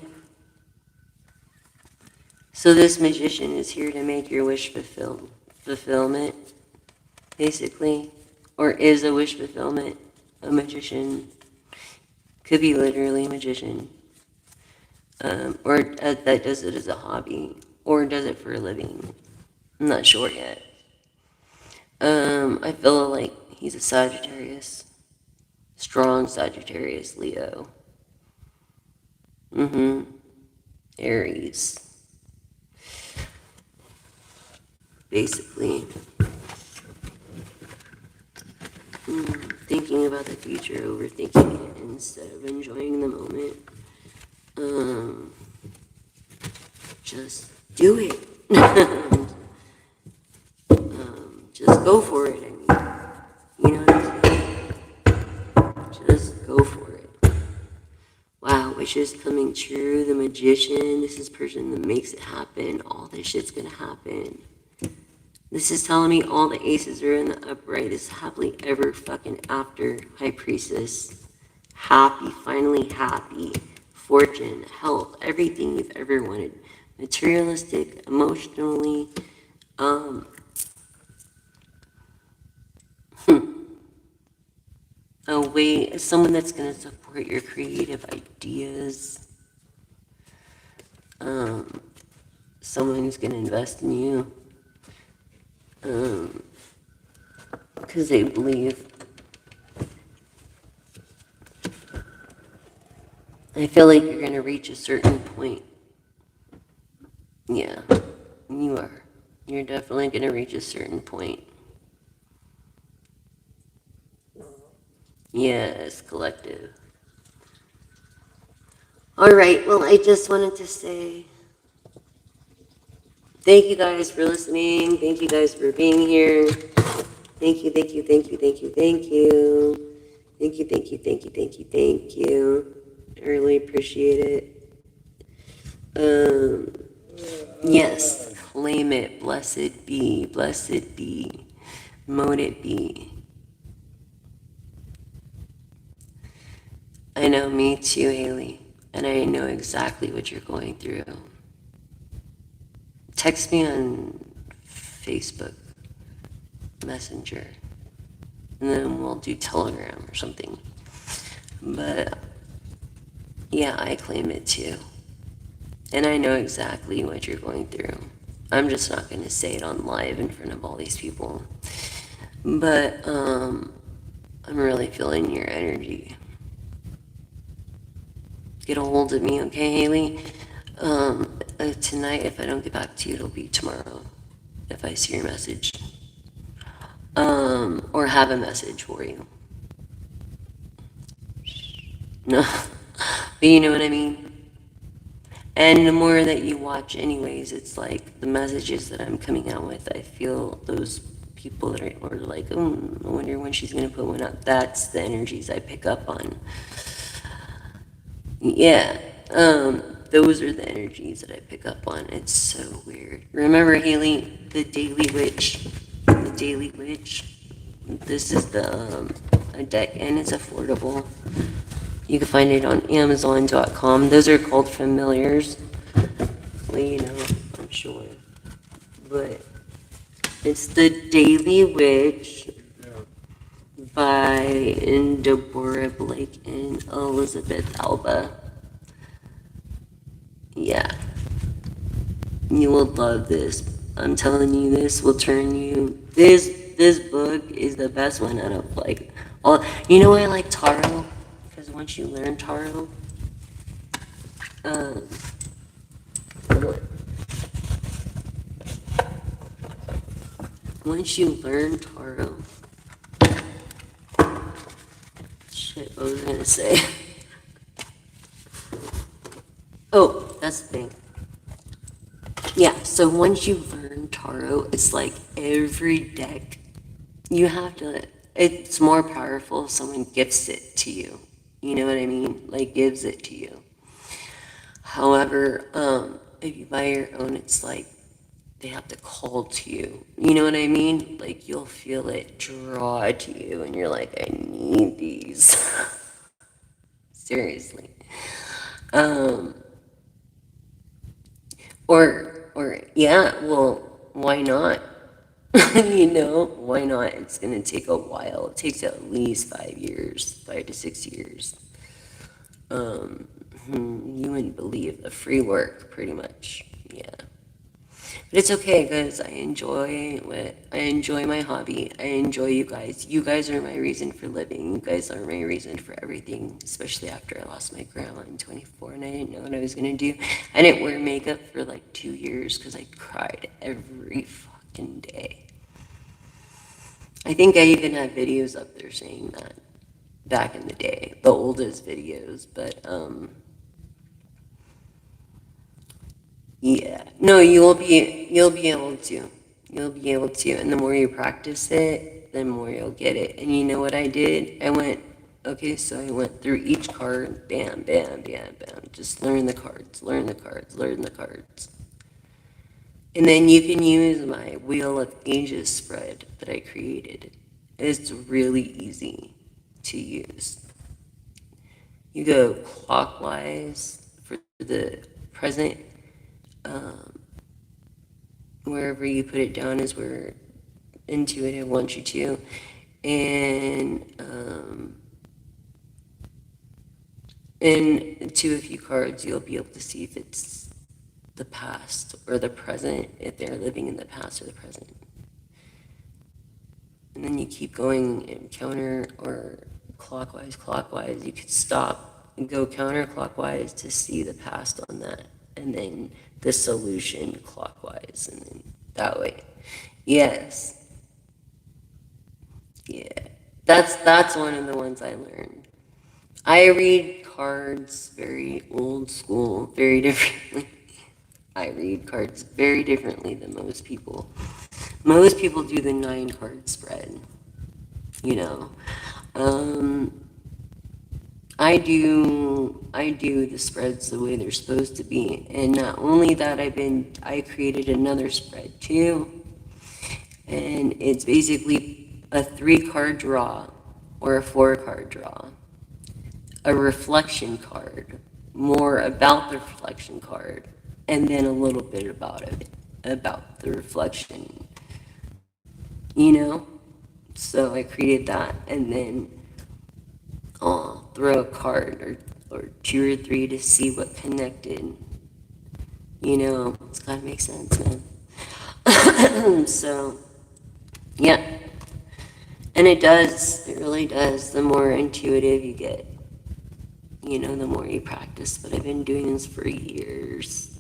So this magician is here to make your wish fulfillment, basically, or is a wish fulfillment. A magician could be literally a magician, or that does it as a hobby, or does it for a living. I'm not sure yet. I feel like he's a Sagittarius. Strong Sagittarius, Leo. Aries. Basically. Thinking about the future, overthinking it instead of enjoying the moment. Just do it. Just go for it, I mean. You know what I'm saying? Just go for it. Wow, wishes coming true, the magician, this is person that makes it happen, all this shit's gonna happen. This is telling me all the aces are in the upright, it's happily ever fucking after, high priestess. Happy, finally happy. Fortune, health, everything you've ever wanted. Materialistic, emotionally, a way, someone that's going to support your creative ideas, someone who's going to invest in you, because they believe. I feel like you're going to reach a certain point. Yeah, you are. You're definitely going to reach a certain point. Yes, collective. All right, well, I just wanted to say thank you guys for listening. Thank you guys for being here. Thank you, thank you, thank you, thank you, thank you. Thank you, thank you, thank you, thank you, thank you. I really appreciate it. Yes, claim it. Blessed be, blessed be. Mote it be. I know, me too, Haley. And I know exactly what you're going through. Text me on Facebook Messenger. And then we'll do Telegram or something. But yeah, I claim it too. And I know exactly what you're going through. I'm just not going to say it on live in front of all these people. But I'm really feeling your energy. Get a hold of me, okay, Haley? Tonight, if I don't get back to you, it'll be tomorrow. If I see your message. Or have a message for you. No. But you know what I mean? And the more that you watch anyways, it's like the messages that I'm coming out with, I feel those people that are like, oh, I wonder when she's going to put one up. That's the energies I pick up on. Yeah, those are the energies that I pick up on. It's so weird. Remember, Haley, the Daily Witch? The Daily Witch? This is the a deck, and it's affordable. You can find it on Amazon.com. Those are called familiars. Well, you know, I'm sure. But it's the Daily Witch by Deborah Blake and Elizabeth Alba. Yeah. You will love this. I'm telling you, this will turn you. This book is the best one out of like all. You know why I like tarot? Because once you learn tarot, um, once you learn tarot, shit, what was I gonna say? Oh, that's the thing. Yeah, so once you learn tarot, it's like every deck you have to, it's more powerful if someone gifts it to you. You know what I mean? Like gives it to you. However, if you buy your own, it's like they have to call to you. You know what I mean? Like you'll feel it draw to you and you're like, I need these. Seriously. Or yeah, well, why not? You know, why not? It's gonna take a while. It takes at least 5 years, 5 to 6 years. You wouldn't believe the free work, pretty much. Yeah. But it's okay because I enjoy my hobby. I enjoy you guys. You guys are my reason for living. You guys are my reason for everything, especially after I lost my grandma in 24 and I didn't know what I was going to do. I didn't wear makeup for like 2 years because I cried every fucking day. I think I even had videos up there saying that back in the day, the oldest videos, but yeah. No, you'll be able to. You'll be able to. And the more you practice it, the more you'll get it. And you know what I did? I went through each card, bam, bam, bam, bam. Just learn the cards, learn the cards, learn the cards. And then you can use my Wheel of Ages spread that I created. It's really easy to use. You go clockwise for the present. Wherever you put it down is where intuitive wants you to. And to a few cards, you'll be able to see if it's the past or the present, if they're living in the past or the present. And then you keep going in counter or clockwise. You could stop and go counterclockwise to see the past on that. And then the solution clockwise. And then that way. Yes. Yeah. That's one of the ones I learned. I read cards very old school, very differently. I read cards very differently than most people. Most people do the 9 card spread, you know. I do the spreads the way they're supposed to be. And not only that, I created another spread too. And it's basically a 3-card draw or a 4-card draw. A reflection card, more about the reflection card, and then a little bit about the reflection, you know? So I created that, and then I'll throw a card or 2 or 3 to see what connected. You know, it's gotta make sense, man. So, yeah. And it really does. The more intuitive you get, the more you practice. But I've been doing this for years.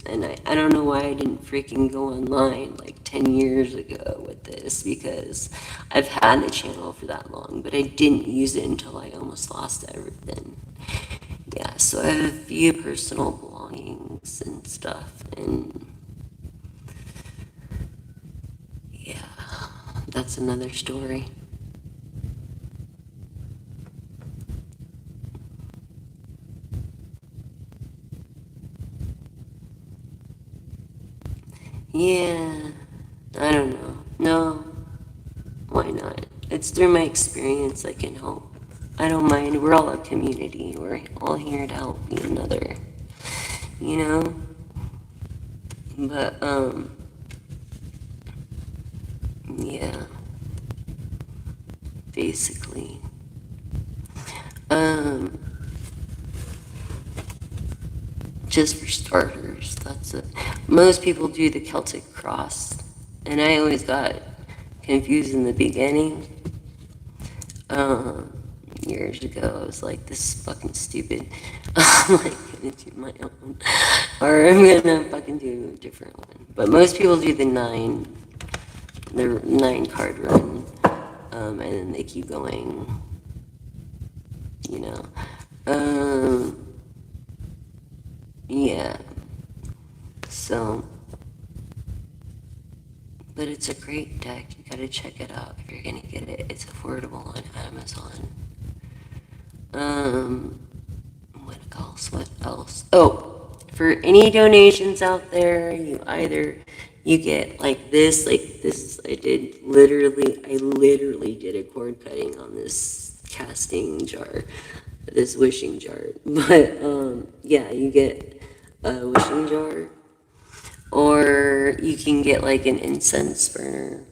And I don't know why I didn't freaking go online like 10 years ago with this, because I've had the channel for that long, but I didn't use it until I almost lost everything. Yeah, so I have a few personal belongings and stuff, and yeah, that's another story. Yeah, I don't know. No, why not? It's through my experience I can help. I don't mind. We're all a community. We're all here to help one another. You know? But, yeah. Basically. Just for starters, that's it. Most people do the Celtic cross, and I always got confused in the beginning. Years ago, I was like, this is fucking stupid. I'm like, gonna do my own, or I'm gonna fucking do a different one. But most people do the 9-card run, and then they keep going. You know, yeah. So, but it's a great deck. You gotta check it out if you're gonna get it. It's affordable on Amazon. What else? Oh, for any donations out there, you get like this. I literally did a cord cutting on this casting jar, this wishing jar. But, yeah, you get a wishing jar, or you can get like an incense burner,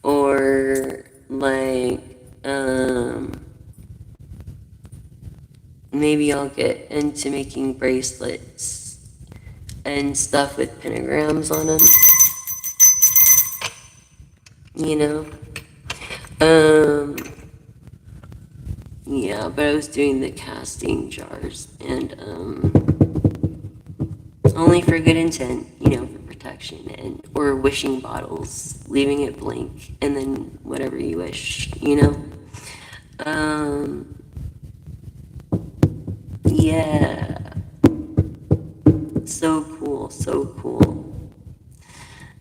or like, maybe I'll get into making bracelets and stuff with pentagrams on them, you know. Um, yeah, but I was doing the casting jars, and only for good intent, for protection, and or wishing bottles, leaving it blank, and then whatever you wish. Um, yeah, so cool, so cool.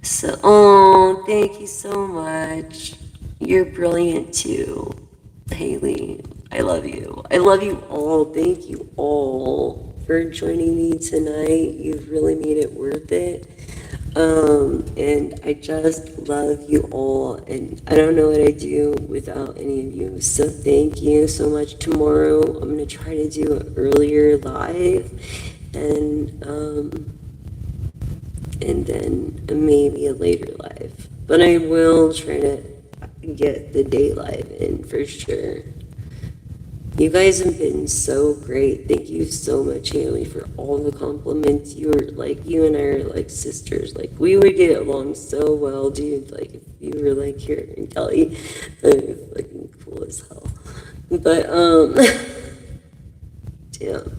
So, oh, thank you so much. You're brilliant too, Haley. I love you. I love you all. Thank you all for joining me tonight. You've really made it worth it. And I just love you all. And I don't know what I'd do without any of you. So thank you so much. Tomorrow, I'm going to try to do an earlier live. And then maybe a later live. But I will try to get the day live in for sure. You guys have been so great. Thank you so much, Haley, for all the compliments. You and I are like sisters. Like, we would get along so well, dude. Like, if you were like here in Kelly, that'd be fucking cool as hell. But, damn.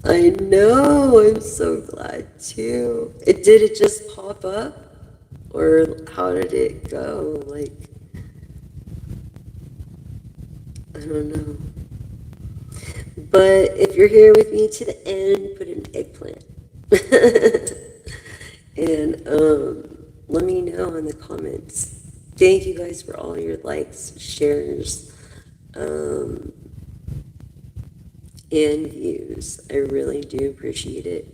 I know, I'm so glad too. Did it just pop up? Or how did it go? Like, I don't know. But if you're here with me to the end, put an eggplant. And let me know in the comments. Thank you guys for all your likes, shares, and views. I really do appreciate it.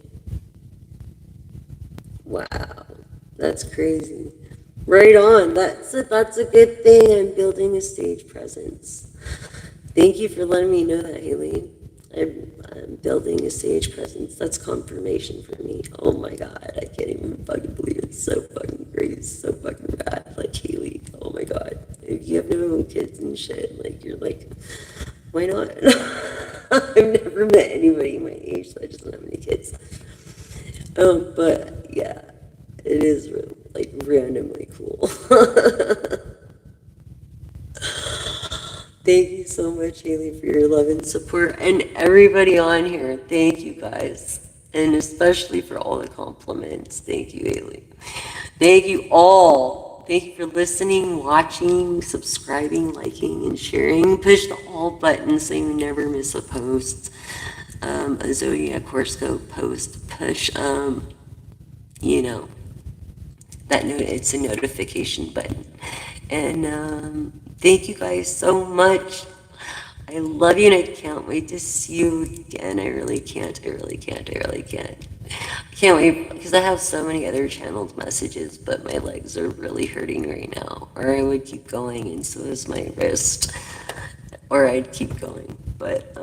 Wow, that's crazy. Right on. That's a good thing. I'm building a stage presence. Thank you for letting me know that, Haley. I'm building a stage presence. That's confirmation for me. Oh my God, I can't even fucking believe it. It's so fucking great. It's so fucking rad. Like, Haley, oh my God. If you have no kids and shit, like, you're like, why not? I've never met anybody my age, so I just don't have any kids. But yeah, it is like randomly cool. Thank you so much, Haley, for your love and support, and everybody on here. Thank you guys, and especially for all the compliments. Thank you, Haley. Thank you all. Thank you for listening, watching, subscribing, liking, and sharing. Push the all button so you never miss a post. A Zodiac horoscope post. Push, it's a notification button. And thank you guys so much. I love you, and I can't wait to see you again. I really can't. I can't wait because I have so many other channeled messages, but my legs are really hurting right now. Or I would keep going, and so is my wrist. Or I'd keep going. But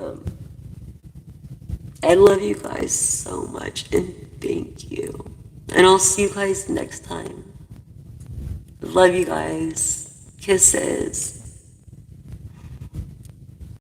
I love you guys so much, and thank you. And I'll see you guys next time. Love you guys. Kisses.